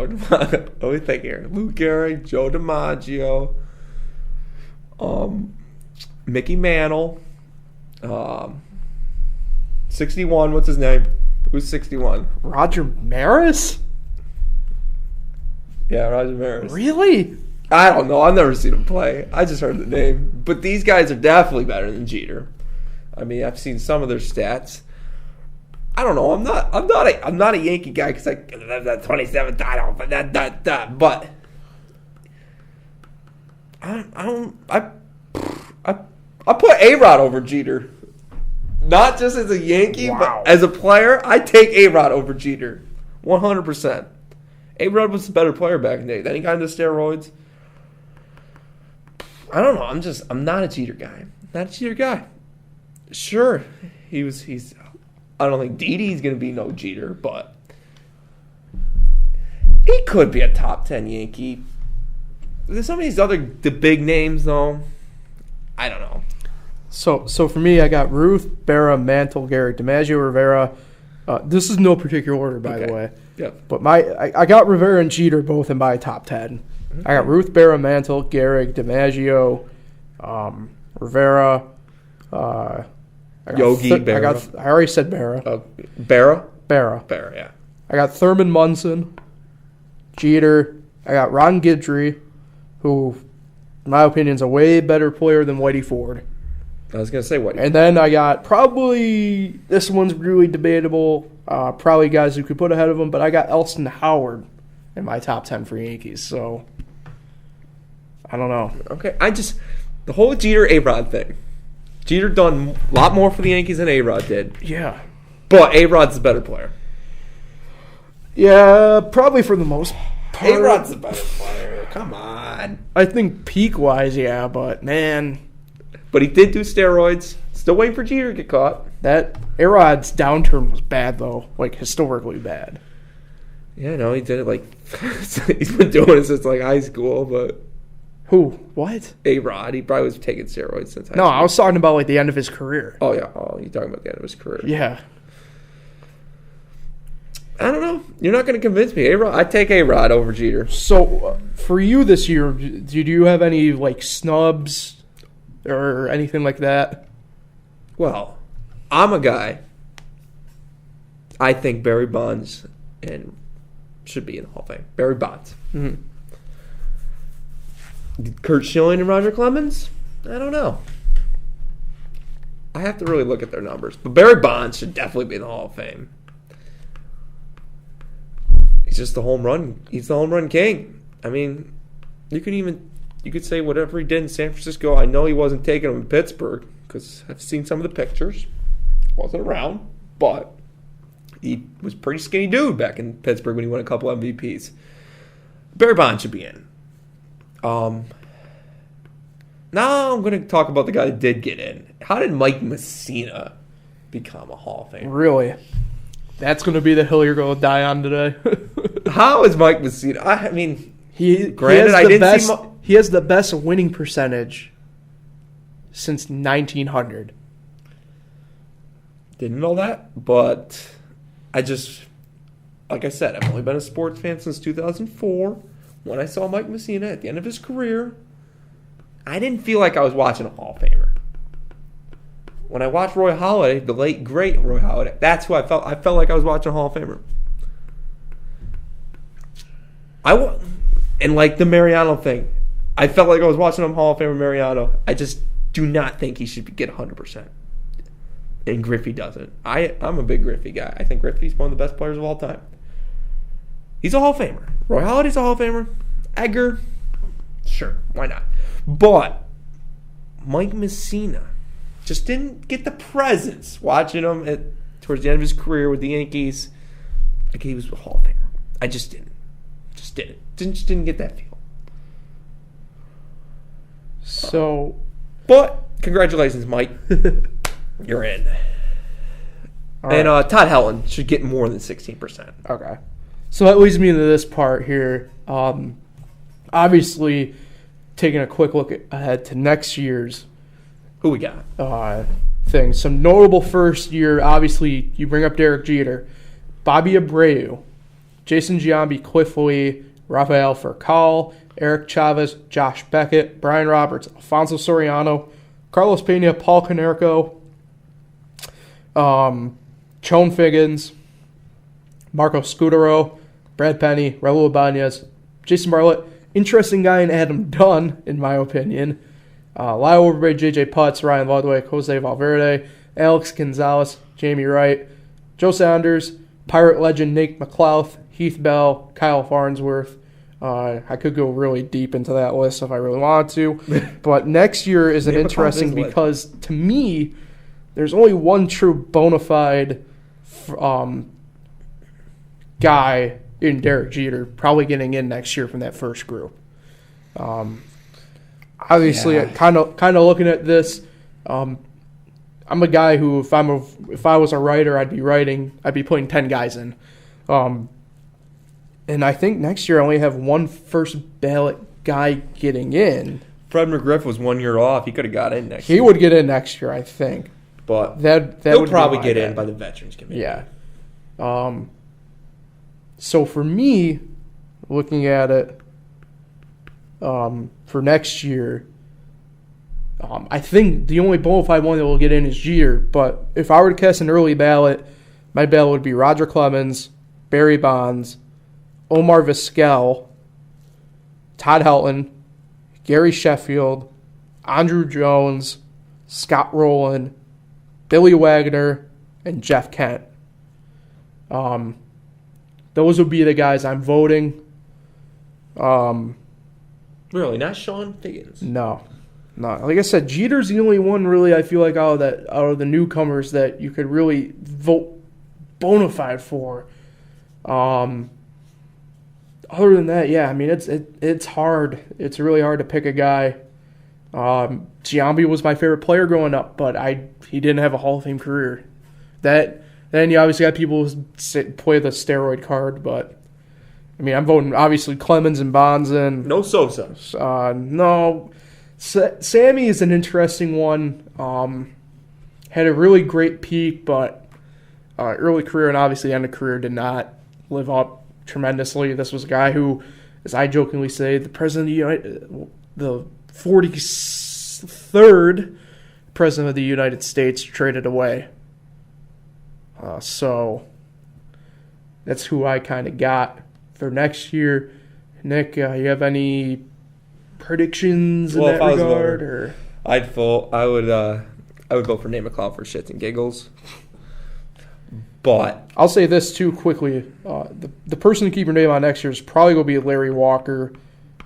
Speaker 2: DiMaggio. Let me think here. Lou Gehrig, Joe DiMaggio, Mickey Mantle, 61. What's his name? Who's 61?
Speaker 1: Roger Maris?
Speaker 2: Yeah, Roger Maris.
Speaker 1: Really?
Speaker 2: I don't know. I've never seen him play. I just heard the name. But these guys are definitely better than Jeter. I mean, I've seen some of their stats. I don't know. I'm not a Yankee guy because I have that 27th title, but But I put A-Rod over Jeter. Not just as a Yankee, but as a player, I take A-Rod over Jeter. 100%. A-Rod was a better player back in the day. Then he got into steroids. I don't know. I'm not a Jeter guy. Not a Jeter guy. Sure, he's. I don't think Didi's going to be no Jeter, but he could be a top 10 Yankee. There's some of the big names though. I don't know.
Speaker 1: So for me, I got Ruth, Berra, Mantle, Gehrig, DiMaggio, Rivera. This is no particular order, by the way.
Speaker 2: Yep.
Speaker 1: But I got Rivera and Jeter both in my top 10. Okay. I got Ruth, Berra, Mantle, Gehrig, DiMaggio, Rivera.
Speaker 2: Yogi Berra.
Speaker 1: I already said Berra.
Speaker 2: Berra?
Speaker 1: Berra,
Speaker 2: yeah.
Speaker 1: I got Thurman Munson, Jeter. I got Ron Guidry, who, in my opinion, is a way better player than Whitey Ford.
Speaker 2: I was going to say Whitey.
Speaker 1: And then I got probably, this one's really debatable, probably guys who could put ahead of him, but I got Elston Howard in my top 10 for Yankees, so I don't know.
Speaker 2: Okay, the whole Jeter A-Rod thing. Jeter done a lot more for the Yankees than A-Rod did.
Speaker 1: Yeah.
Speaker 2: But A-Rod's the better player.
Speaker 1: Yeah, probably for the most part.
Speaker 2: A-Rod's the better player. Come on.
Speaker 1: I think peak-wise, yeah, but man.
Speaker 2: But he did do steroids. Still waiting for Jeter to get caught.
Speaker 1: That A-Rod's downturn was bad, though. Like, historically bad.
Speaker 2: Yeah, no, he did it he's been doing it since high school, but.
Speaker 1: Who? What?
Speaker 2: A-Rod. He probably was taking steroids since high school.
Speaker 1: No, I was talking about the end of his career.
Speaker 2: Oh, yeah. Oh, you're talking about the end of his career.
Speaker 1: Yeah.
Speaker 2: I don't know. You're not going to convince me. A-Rod. I'd take A-Rod over Jeter.
Speaker 1: So, for you this year, do you have any, snubs or anything like that?
Speaker 2: Well, I'm a guy. I think Barry Bonds should be in the Hall of Fame. Barry Bonds.
Speaker 1: Mm-hmm.
Speaker 2: Kurt Schilling and Roger Clemens? I don't know. I have to really look at their numbers. But Barry Bonds should definitely be in the Hall of Fame. He's just the home run. He's the home run king. I mean, you could say whatever he did in San Francisco. I know he wasn't taking them in Pittsburgh because I've seen some of the pictures. Wasn't around, but he was a pretty skinny dude back in Pittsburgh when he won a couple MVPs. Barry Bonds should be in. Now I'm going to talk about the guy that did get in. How did Mike Messina become a Hall of Famer?
Speaker 1: Really? That's going to be the hill you're going to die on today.
Speaker 2: How is Mike Messina? I mean,
Speaker 1: he has the best winning percentage since 1900.
Speaker 2: Didn't know that, but like I said, I've only been a sports fan since 2004. When I saw Mike Messina at the end of his career, I didn't feel like I was watching a Hall of Famer. When I watched Roy Halladay, the late, great Roy Halladay, that's who I felt. I felt like I was watching a Hall of Famer. And like the Mariano thing, I felt like I was watching a Hall of Famer Mariano. I just do not think he should get 100%. And Griffey doesn't. I'm a big Griffey guy. I think Griffey's one of the best players of all time. He's a Hall of Famer. Roy Halladay's a Hall of Famer. Edgar, sure, why not? But Mike Messina just didn't get the presence watching him towards the end of his career with the Yankees. Like he was a Hall of Famer. I just didn't. Just didn't get that feel.
Speaker 1: So,
Speaker 2: but congratulations, Mike. You're in. Right. And Todd Helton should get more than 16%.
Speaker 1: Okay. So that leads me into this part here. Obviously, taking a quick look ahead to next year's
Speaker 2: who we got
Speaker 1: thing. Some notable first year. Obviously, you bring up Derek Jeter, Bobby Abreu, Jason Giambi, Cliff Lee, Rafael Furcal, Eric Chavez, Josh Beckett, Brian Roberts, Alfonso Soriano, Carlos Pena, Paul Konerko, Chone Figgins, Marco Scutaro, Brad Penny, Raul Ibanez, Jason Bartlett, interesting guy in Adam Dunn, in my opinion, Lyle Overbay, J.J. Putz, Ryan Ludwig, Jose Valverde, Alex Gonzalez, Jamie Wright, Joe Saunders, Pirate legend Nate McLouth, Heath Bell, Kyle Farnsworth. I could go really deep into that list if I really wanted to. But next year is an interesting because, to me, there's only one true bona fide guy in Derek Jeter probably getting in next year from that first group. obviously, kind of looking at this, I'm a guy who, if I was a writer, I'd be putting 10 guys in. And I think next year I only have one first ballot guy getting in.
Speaker 2: Fred McGriff was 1 year off. He could have got in next year.
Speaker 1: He would get in next year, I think.
Speaker 2: But
Speaker 1: he'll
Speaker 2: probably get in by the Veterans Committee.
Speaker 1: Yeah. So for me, looking at it for next year, I think the only bona fide one that will get in is Jeter. But if I were to cast an early ballot, my ballot would be Roger Clemens, Barry Bonds, Omar Vizquel, Todd Helton, Gary Sheffield, Andrew Jones, Scott Rowland, Billy Wagner, and Jeff Kent. Those would be the guys I'm voting.
Speaker 2: Really? Not Sean Higgins?
Speaker 1: No. Like I said, Jeter's the only one really I feel like out of the newcomers that you could really vote bona fide for. Other than that, yeah, I mean it's hard. It's really hard to pick a guy. Giambi was my favorite player growing up, but he didn't have a Hall of Fame career. Then you obviously got people who play the steroid card, but I mean I'm voting obviously Clemens and Bonds and
Speaker 2: no Sosa.
Speaker 1: No. Sammy is an interesting one. Had a really great peak, but early career and obviously end of career did not live up tremendously. This was a guy who, as I jokingly say, the president of the 43rd president of the United States traded away. So that's who I kind of got for next year. Nick, you have any predictions in that regard? Or
Speaker 2: I would go for Nate McLeod for shits and giggles. But
Speaker 1: I'll say this too quickly: the person to keep your name on next year is probably going to be Larry Walker.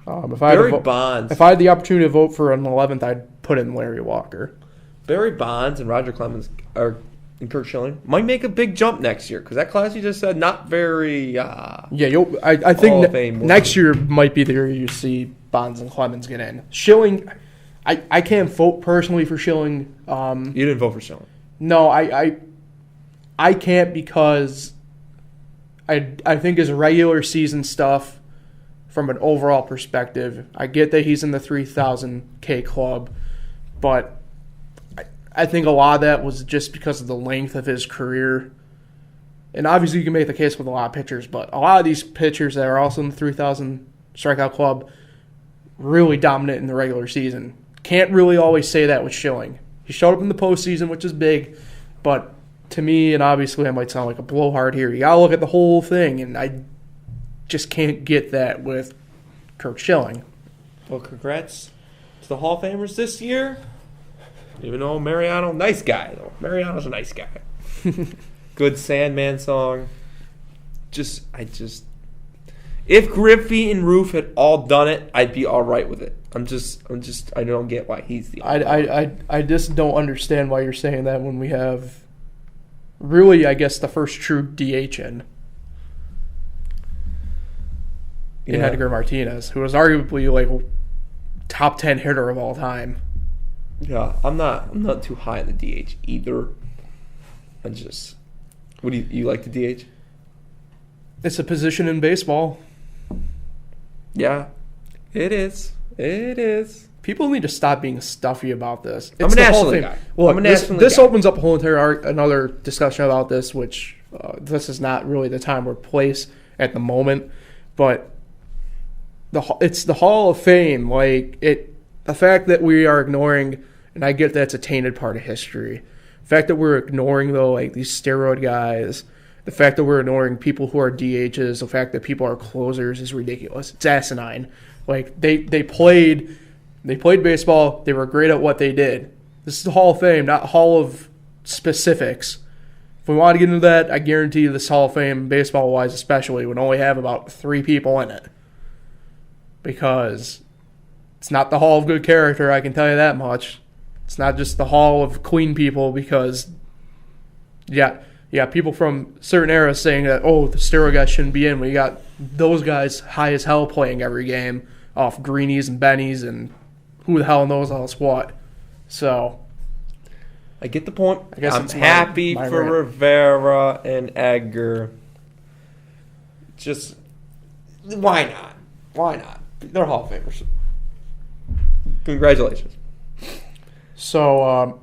Speaker 1: If I had the opportunity to vote for an 11th, I'd put in Larry Walker.
Speaker 2: Barry Bonds and Roger Clemens and Kurt Schilling might make a big jump next year because that class you just said not very.
Speaker 1: I think next year might be the year you see Bonds and Clemens get in. Schilling, I can't vote personally for Schilling.
Speaker 2: You didn't vote for Schilling.
Speaker 1: No, I can't because I think his regular season stuff, from an overall perspective, I get that he's in the 3,000K club, but I think a lot of that was just because of the length of his career. And obviously you can make the case with a lot of pitchers, but a lot of these pitchers that are also in the 3,000 strikeout club really dominant in the regular season. Can't really always say that with Schilling. He showed up in the postseason, which is big, but to me, and obviously I might sound like a blowhard here, you gotta look at the whole thing, and I just can't get that with Kurt Schilling.
Speaker 2: Well, congrats to the Hall of Famers this year. Even though Mariano, nice guy though. Mariano's a nice guy. Good Sandman song. If Griffey and Roof had all done it, I'd be all right with it. I don't get why he's the.
Speaker 1: I just don't understand why you're saying that when we have, really, I guess the first true DH in Edgar Martinez, who was arguably like top 10 hitter of all time.
Speaker 2: Yeah, I'm not too high in the DH either. What do you like the DH?
Speaker 1: It's a position in baseball.
Speaker 2: Yeah, it is. It is.
Speaker 1: People need to stop being stuffy about this.
Speaker 2: I'm a national guy.
Speaker 1: Look, this opens up a whole another discussion about this, which this is not really the time or place at the moment. But it's the Hall of Fame. The fact that we are ignoring, and I get that's a tainted part of history. The fact that we're ignoring, though, like these steroid guys, the fact that we're ignoring people who are DHs, the fact that people are closers is ridiculous. It's asinine. Like they played baseball. They were great at what they did. This is the Hall of Fame, not Hall of specifics. If we want to get into that, I guarantee you this Hall of Fame, baseball-wise especially, would only have about 3 people in it. Because it's not the Hall of Good Character, I can tell you that much. It's not just the Hall of Clean People because, people from certain eras saying that, the steroid guys shouldn't be in. We got those guys high as hell playing every game off greenies and bennies and who the hell knows else what. So
Speaker 2: I get the point.
Speaker 1: I guess
Speaker 2: I'm
Speaker 1: it's
Speaker 2: happy
Speaker 1: my
Speaker 2: for
Speaker 1: rant.
Speaker 2: Rivera and Edgar. Just why not? Why not? They're Hall of Famers. Congratulations.
Speaker 1: So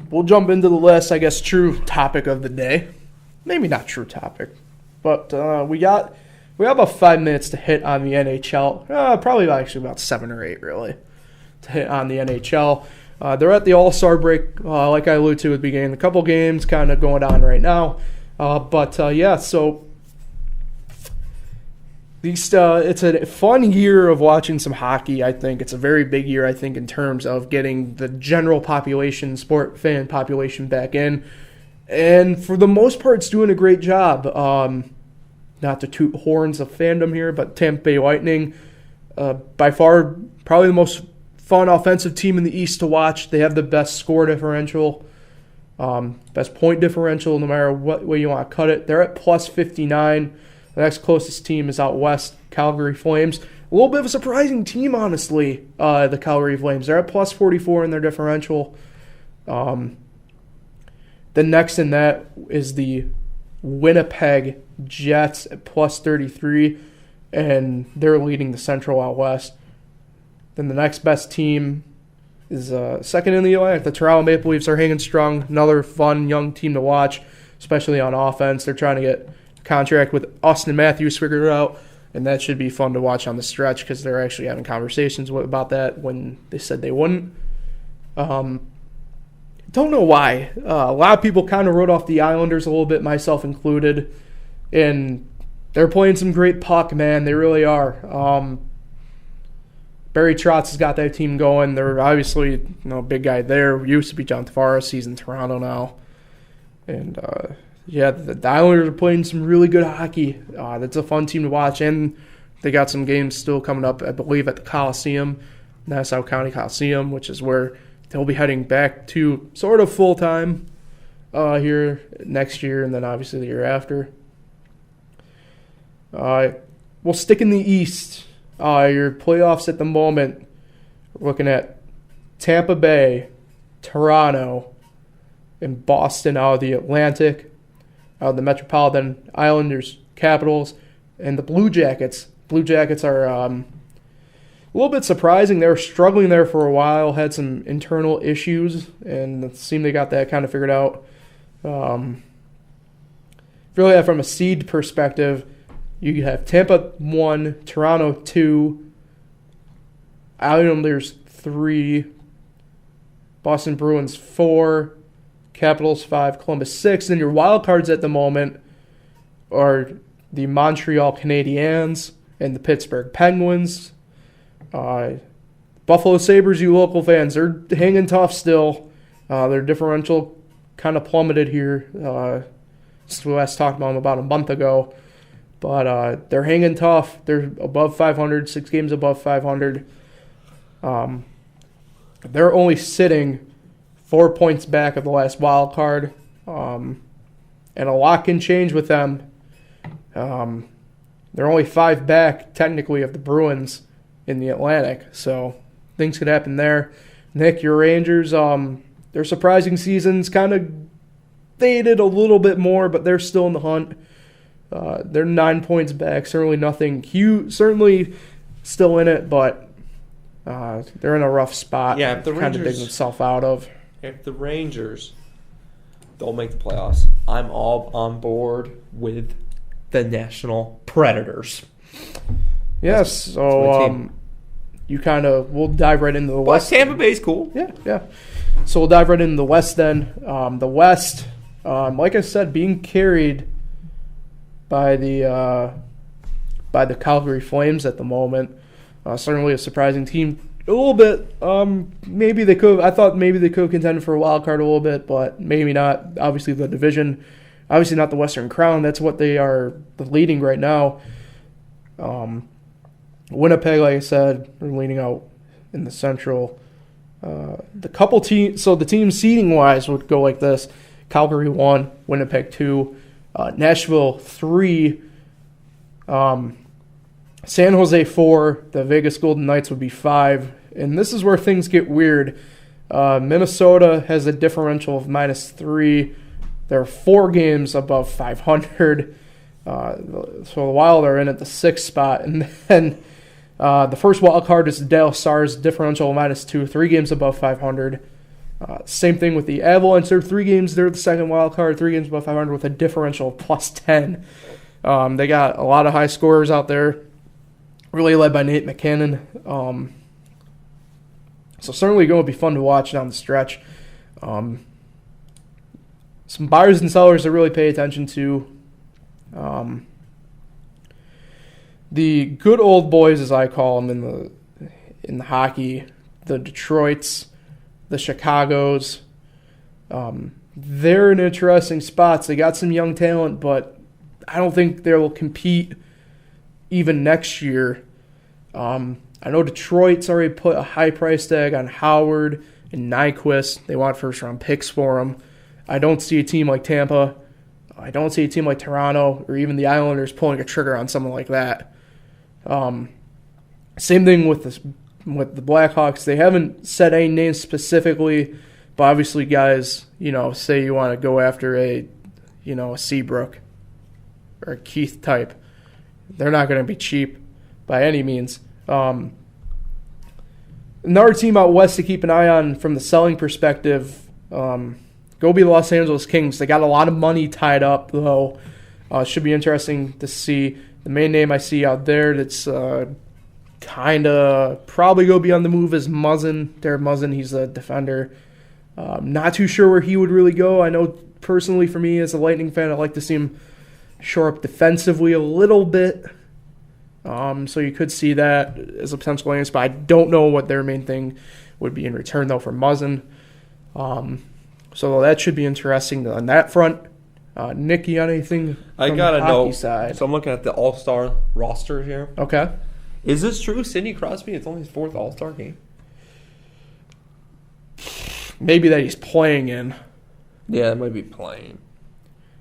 Speaker 1: we'll jump into the list. I guess true topic of the day. Maybe not true topic, but we have about 5 minutes to hit on the NHL. Probably about 7 or 8 really to hit on the NHL. They're at the All-Star break, like I alluded to at the beginning. A couple games kind of going on right now, so it's a fun year of watching some hockey. I think it's a very big year. I think in terms of getting the general population, sport fan population back in. And for the most part, it's doing a great job. Not to toot horns of fandom here, but Tampa Bay Lightning, by far, probably the most fun offensive team in the East to watch. They have the best score differential, best point differential, no matter what way you want to cut it. They're at plus 59. The next closest team is out west, Calgary Flames. A little bit of a surprising team, honestly, the Calgary Flames. They're at plus 44 in their differential. The next in that is the Winnipeg Jets at plus 33, and they're leading the Central out west. Then the next best team is second in the Atlantic. The Toronto Maple Leafs are hanging strong. Another fun young team to watch, especially on offense. They're trying to get a contract with Austin Matthews figured out, and that should be fun to watch on the stretch because they're actually having conversations about that when they said they wouldn't. Don't know why. A lot of people kind of wrote off the Islanders a little bit, myself included. And they're playing some great puck, man. They really are. Barry Trotz has got that team going. They're obviously a big guy there. Used to be John Tavares. He's in Toronto now. And, the Islanders are playing some really good hockey. That's a fun team to watch. And they got some games still coming up, I believe, at the Coliseum, Nassau County Coliseum, which is where they'll be heading back to sort of full-time here next year and then obviously the year after. We'll stick in the East. Your playoffs at the moment, we're looking at Tampa Bay, Toronto, and Boston out of the Atlantic, out of the Metropolitan, Islanders, Capitals, and the Blue Jackets. Blue Jackets are a little bit surprising. They were struggling there for a while, had some internal issues, and it seemed they got that kind of figured out. Really, from a seed perspective, you have Tampa 1, Toronto 2, Islanders 3, Boston Bruins 4, Capitals 5, Columbus 6. Then your wild cards at the moment are the Montreal Canadiens and the Pittsburgh Penguins. Buffalo Sabres, you local fans, they're hanging tough still. Their differential kind of plummeted here. We last talked about them about a month ago. But they're hanging tough. They're above 500, 6 games above 500. They're only sitting 4 points back of the last wild card. And a lot can change with them. They're only 5 back, technically, of the Bruins in the Atlantic, so things could happen there. Nick, your Rangers, their surprising season's kind of faded a little bit more, but they're still in the hunt. They're 9 points back, certainly nothing huge, certainly still in it, but they're in a rough spot.
Speaker 2: Yeah, if the
Speaker 1: kind of digging themselves out of.
Speaker 2: If the Rangers don't make the playoffs, I'm all on board with the National Predators.
Speaker 1: Yes, so we'll dive right into the West.
Speaker 2: Tampa Bay's cool.
Speaker 1: Yeah. So we'll dive right into the West then. The West, like I said, being carried by the Calgary Flames at the moment. Certainly a surprising team. A little bit. Maybe they could. I thought maybe they could have contended for a wild card a little bit, but maybe not. Obviously, the division. Obviously, not the Western Crown. That's what they are leading right now. Winnipeg, like I said, are leading out in the Central. The couple teams, so the teams seeding wise would go like this: Calgary 1, Winnipeg 2, Nashville 3, San Jose 4. The Vegas Golden Knights would be 5, and this is where things get weird. Minnesota has a differential of -3. They're 4 games above 500. So the Wild are in at the 6th spot. And then the first wild card is the Dallas Stars, differential of -2, 3 games above 500. Same thing with the Avalanche. They're 3 games. They're the second wild card, 3 games above 500 with a differential of +10. They got a lot of high scorers out there, really led by Nate McKinnon. So certainly going to be fun to watch down the stretch. Some buyers and sellers to really pay attention to. The good old boys, as I call them in the hockey, the Detroits, the Chicagos, they're in interesting spots. They got some young talent, but I don't think they will compete even next year. I know Detroit's already put a high price tag on Howard and Nyquist. They want first-round picks for them. I don't see a team like Tampa. I don't see a team like Toronto or even the Islanders pulling a trigger on something like that. Same thing with the Blackhawks. They haven't said any names specifically, but obviously guys, say you want to go after a Seabrook or a Keith type. They're not going to be cheap by any means. Another team out west to keep an eye on from the selling perspective, go be the Los Angeles Kings. They got a lot of money tied up, though. Should be interesting to see. The main name I see out there that's kind of probably go be on the move is Muzzin. Derek Muzzin, he's a defender. Not too sure where he would really go. I know personally for me as a Lightning fan, I'd like to see him shore up defensively a little bit. So you could see that as a potential lane, but I don't know what their main thing would be in return, though, for Muzzin. So that should be interesting on that front. Nick, you got anything from the hockey side?
Speaker 2: So I'm looking at the All-Star roster here.
Speaker 1: Okay.
Speaker 2: Is this true? Sidney Crosby, it's only his 4th All-Star game?
Speaker 1: Maybe that he's playing in.
Speaker 2: Yeah, it might be playing.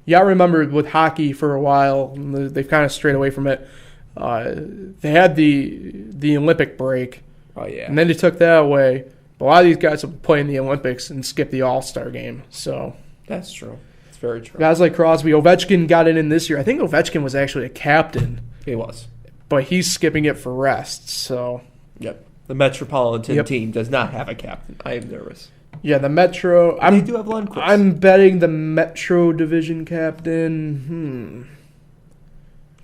Speaker 1: Yeah, I remember with hockey for a while, they've kind of strayed away from it. They had the Olympic break.
Speaker 2: Oh, yeah.
Speaker 1: And then they took that away. But a lot of these guys will play in the Olympics and skip the All-Star game. So
Speaker 2: that's true. It's very true.
Speaker 1: Guys like Crosby, Ovechkin got it in this year. I think Ovechkin was actually a captain.
Speaker 2: He was.
Speaker 1: But he's skipping it for rest. So
Speaker 2: yep. The Metropolitan team does not have a captain. I am nervous.
Speaker 1: Yeah, the Metro.
Speaker 2: They do have Lundqvist.
Speaker 1: I'm betting the Metro division captain.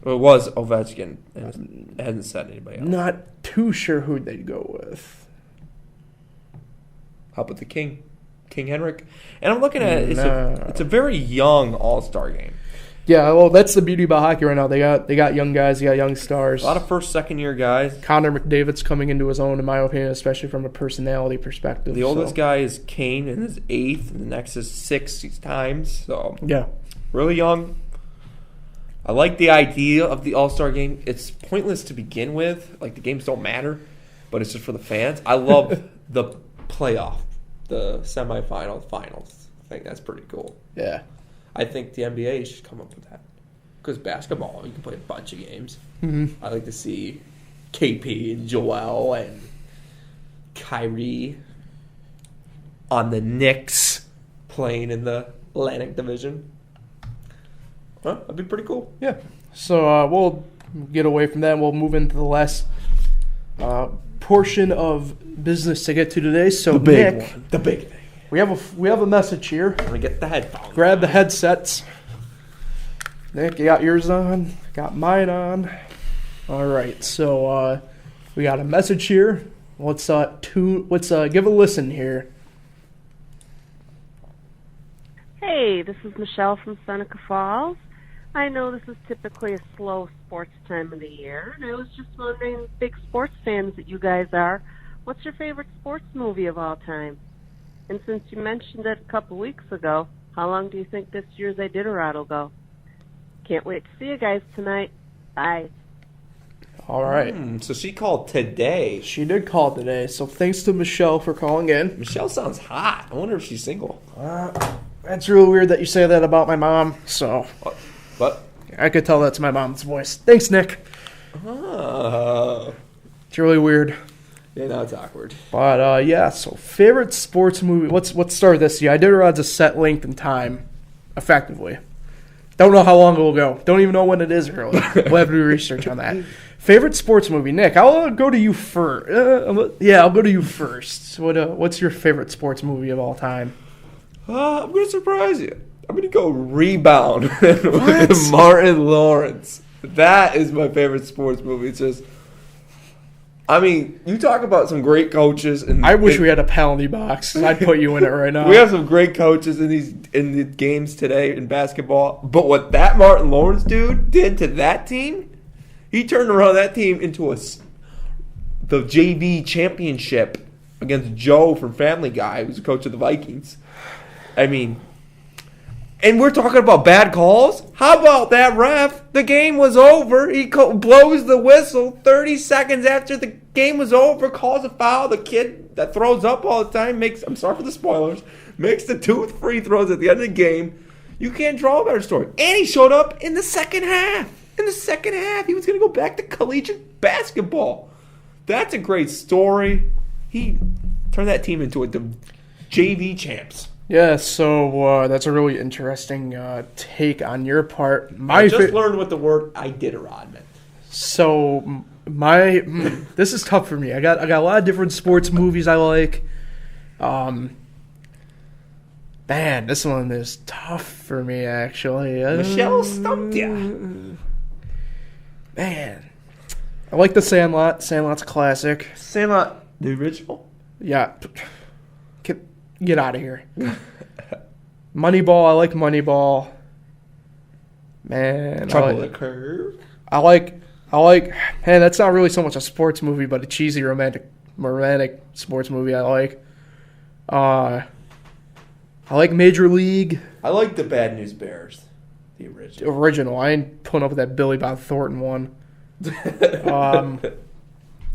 Speaker 2: Well, it was Ovechkin. It hasn't said anybody else.
Speaker 1: Not too sure who they'd go with.
Speaker 2: How about the King Henrik? And I'm looking at it. It's a very young All-Star game.
Speaker 1: Yeah, well, that's the beauty about hockey right now. They got young guys, they got young stars.
Speaker 2: A lot of first, second year guys.
Speaker 1: Connor McDavid's coming into his own, in my opinion, especially from a personality perspective.
Speaker 2: The oldest guy is Kane in his 8th, and the next is 6 times. So
Speaker 1: yeah, really young.
Speaker 2: I like the idea of the All-Star game. It's pointless to begin with. Like, the games don't matter, but it's just for the fans. I love the playoff, the semifinals, finals. I think that's pretty cool.
Speaker 1: Yeah.
Speaker 2: I think the NBA should come up with that. Because basketball, you can play a bunch of games.
Speaker 1: Mm-hmm.
Speaker 2: I like to see KP and Joel and Kyrie on the Knicks playing in the Atlantic Division. Huh? That'd be pretty cool.
Speaker 1: Yeah. So we'll get away from that and we'll move into the last portion of business to get to today. So
Speaker 2: the big
Speaker 1: Nick,
Speaker 2: one. The big thing.
Speaker 1: We have a message here.
Speaker 2: I'm gonna get the headphones.
Speaker 1: Grab the headsets. Nick, you got yours on? Got mine on. All right. So we got a message here. Let's give a listen here.
Speaker 3: Hey, this is Michelle from Seneca Falls. I know this is typically a slow sports time of the year, and I was just wondering, big sports fans that you guys are, what's your favorite sports movie of all time? And since you mentioned it a couple weeks ago, how long do you think this year's Iditarod will go? Can't wait to see you guys tonight. Bye.
Speaker 1: All right.
Speaker 2: So she called today.
Speaker 1: She did call today, so thanks to Michelle for calling in.
Speaker 2: Michelle sounds hot. I wonder if she's single.
Speaker 1: That's real weird that you say that about my mom, so...
Speaker 2: What?
Speaker 1: I could tell that's my mom's voice. Thanks, Nick. It's really weird.
Speaker 2: Yeah, now it's awkward.
Speaker 1: But yeah, so favorite sports movie. Let's start this. Yeah, Iditarod's a set length and time, effectively. Don't know how long it will go. Don't even know when it is really. We'll have to do research on that. Favorite sports movie, Nick. I'll go to you first. I'll go to you first. What's your favorite sports movie of all time?
Speaker 2: I'm gonna surprise you. I'm gonna go Rebound with Martin Lawrence. That is my favorite sports movie. It's just, I mean, you talk about some great coaches, and
Speaker 1: I wish we had a penalty box. I'd put you in it right now.
Speaker 2: We have some great coaches in the games today in basketball. But what that Martin Lawrence dude did to that team, he turned around that team into the JV championship against Joe from Family Guy, who's the coach of the Vikings. I mean, and we're talking about bad calls. How about that ref? The game was over. He blows the whistle 30 seconds after the game was over, calls a foul. The kid that throws up all the time I'm sorry for the spoilers, makes the 2 free throws at the end of the game. You can't draw a better story. And he showed up in the second half. In the second half, he was going to go back to collegiate basketball. That's a great story. He turned that team into a JV champs.
Speaker 1: Yeah, so that's a really interesting take on your part.
Speaker 2: I just learned what the word Iditarod meant.
Speaker 1: So this is tough for me. I got a lot of different sports movies I like. Man, this one is tough for me actually.
Speaker 2: Michelle stumped you.
Speaker 1: Man, I like The Sandlot. Sandlot's a classic.
Speaker 2: Sandlot, the original.
Speaker 1: Yeah. Get out of here. Moneyball, I like Moneyball. Man,
Speaker 2: Trouble the Curve.
Speaker 1: I like. Man, that's not really so much a sports movie, but a cheesy romantic sports movie. I like. I like Major League.
Speaker 2: I like the Bad News Bears, the original.
Speaker 1: I ain't putting up with that Billy Bob Thornton one.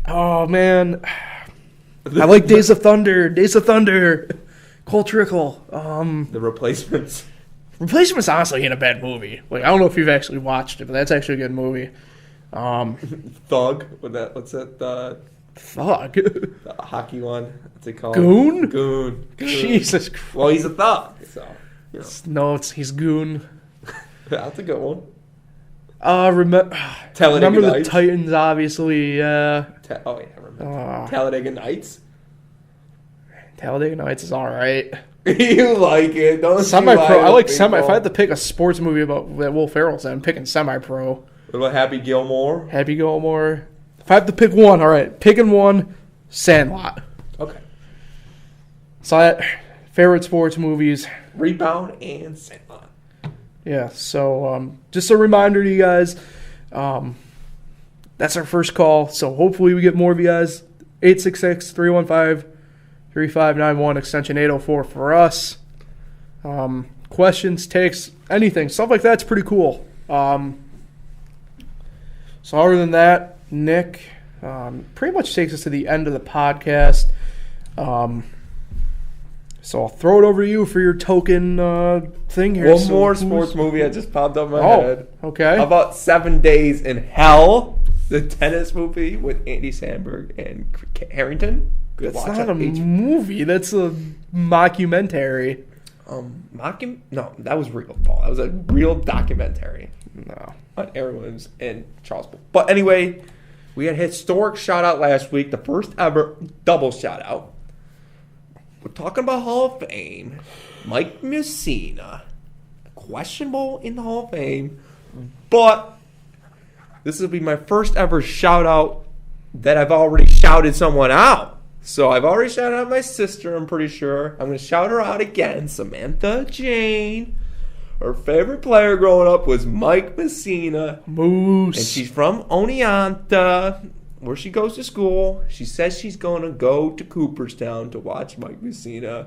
Speaker 1: Oh man, I like Days of Thunder. Cole Trickle.
Speaker 2: The Replacements.
Speaker 1: Replacements honestly ain't a bad movie. Like, I don't know if you've actually watched it, but that's actually a good movie.
Speaker 2: Thug. What's that?
Speaker 1: Thug.
Speaker 2: The hockey one. What's it called?
Speaker 1: Goon.
Speaker 2: Goon.
Speaker 1: Jesus Christ.
Speaker 2: Well, he's a thug. So,
Speaker 1: No, he's Goon.
Speaker 2: That's a good one.
Speaker 1: Remember the
Speaker 2: Nights.
Speaker 1: Titans, obviously.
Speaker 2: I remember. Talladega Nights.
Speaker 1: Talladega Nights is all right.
Speaker 2: You like it, don't you?
Speaker 1: Semi-pro. I like semi. If I had to pick a sports movie about that Will Ferrell's in, I'm picking semi-pro.
Speaker 2: What about Happy Gilmore?
Speaker 1: Happy Gilmore. If I have to pick one, all right, picking one, Sandlot.
Speaker 2: Okay.
Speaker 1: So favorite sports movies.
Speaker 2: Rebound and Sandlot.
Speaker 1: Yeah, so just a reminder to you guys, that's our first call, so hopefully we get more of you guys. 866-315-3591, extension 804 for us. Questions, takes, anything, stuff like that's pretty cool. So other than that, Nick pretty much takes us to the end of the podcast. So I'll throw it over to you for your token thing here.
Speaker 2: One more sports movie I just popped up in my head.
Speaker 1: Okay.
Speaker 2: How about 7 Days in Hell, the tennis movie with Andy Samberg and Harrington? Good.
Speaker 1: That's not a movie. That's a mockumentary.
Speaker 2: No, that was real, Paul. That was a real documentary.
Speaker 1: No.
Speaker 2: On Aaron Williams and Charles Bull. But anyway, we had a historic shout-out last week, the first ever double shout-out. We're talking about Hall of Fame. Mike Mussina. Questionable in the Hall of Fame. But this will be my first ever shout-out that I've already shouted someone out. So I've already shouted out my sister, I'm pretty sure. I'm going to shout her out again, Samantha Jane. Her favorite player growing up was Mike Mussina.
Speaker 1: Moose.
Speaker 2: And she's from Oneonta, where she goes to school. She says she's going to go to Cooperstown to watch Mike Mussina.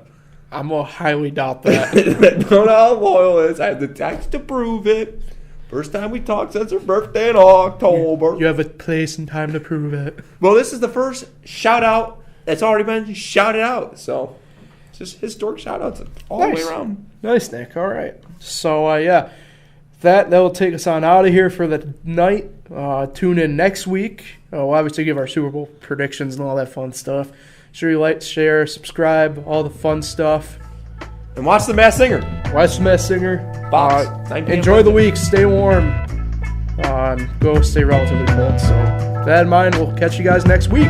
Speaker 1: I'm going to highly doubt that.
Speaker 2: I don't know how loyal it is. I have the text to prove it. First time we talked since her birthday in October.
Speaker 1: You have a place and time to prove it.
Speaker 2: Well, this is the first shout-out that's already been shouted out. So, it's just historic shout-outs all the way around.
Speaker 1: Nice, Nick. All right. So, that will take us on out of here for the night. Tune in next week. we'll obviously give our Super Bowl predictions and all that fun stuff. Sure you like, share, subscribe, all the fun stuff.
Speaker 2: And watch The Masked Singer.
Speaker 1: Watch The Masked Singer.
Speaker 2: Fox.
Speaker 1: Enjoy the week. Stay warm. Go stay relatively cold. So with that in mind, we'll catch you guys next week.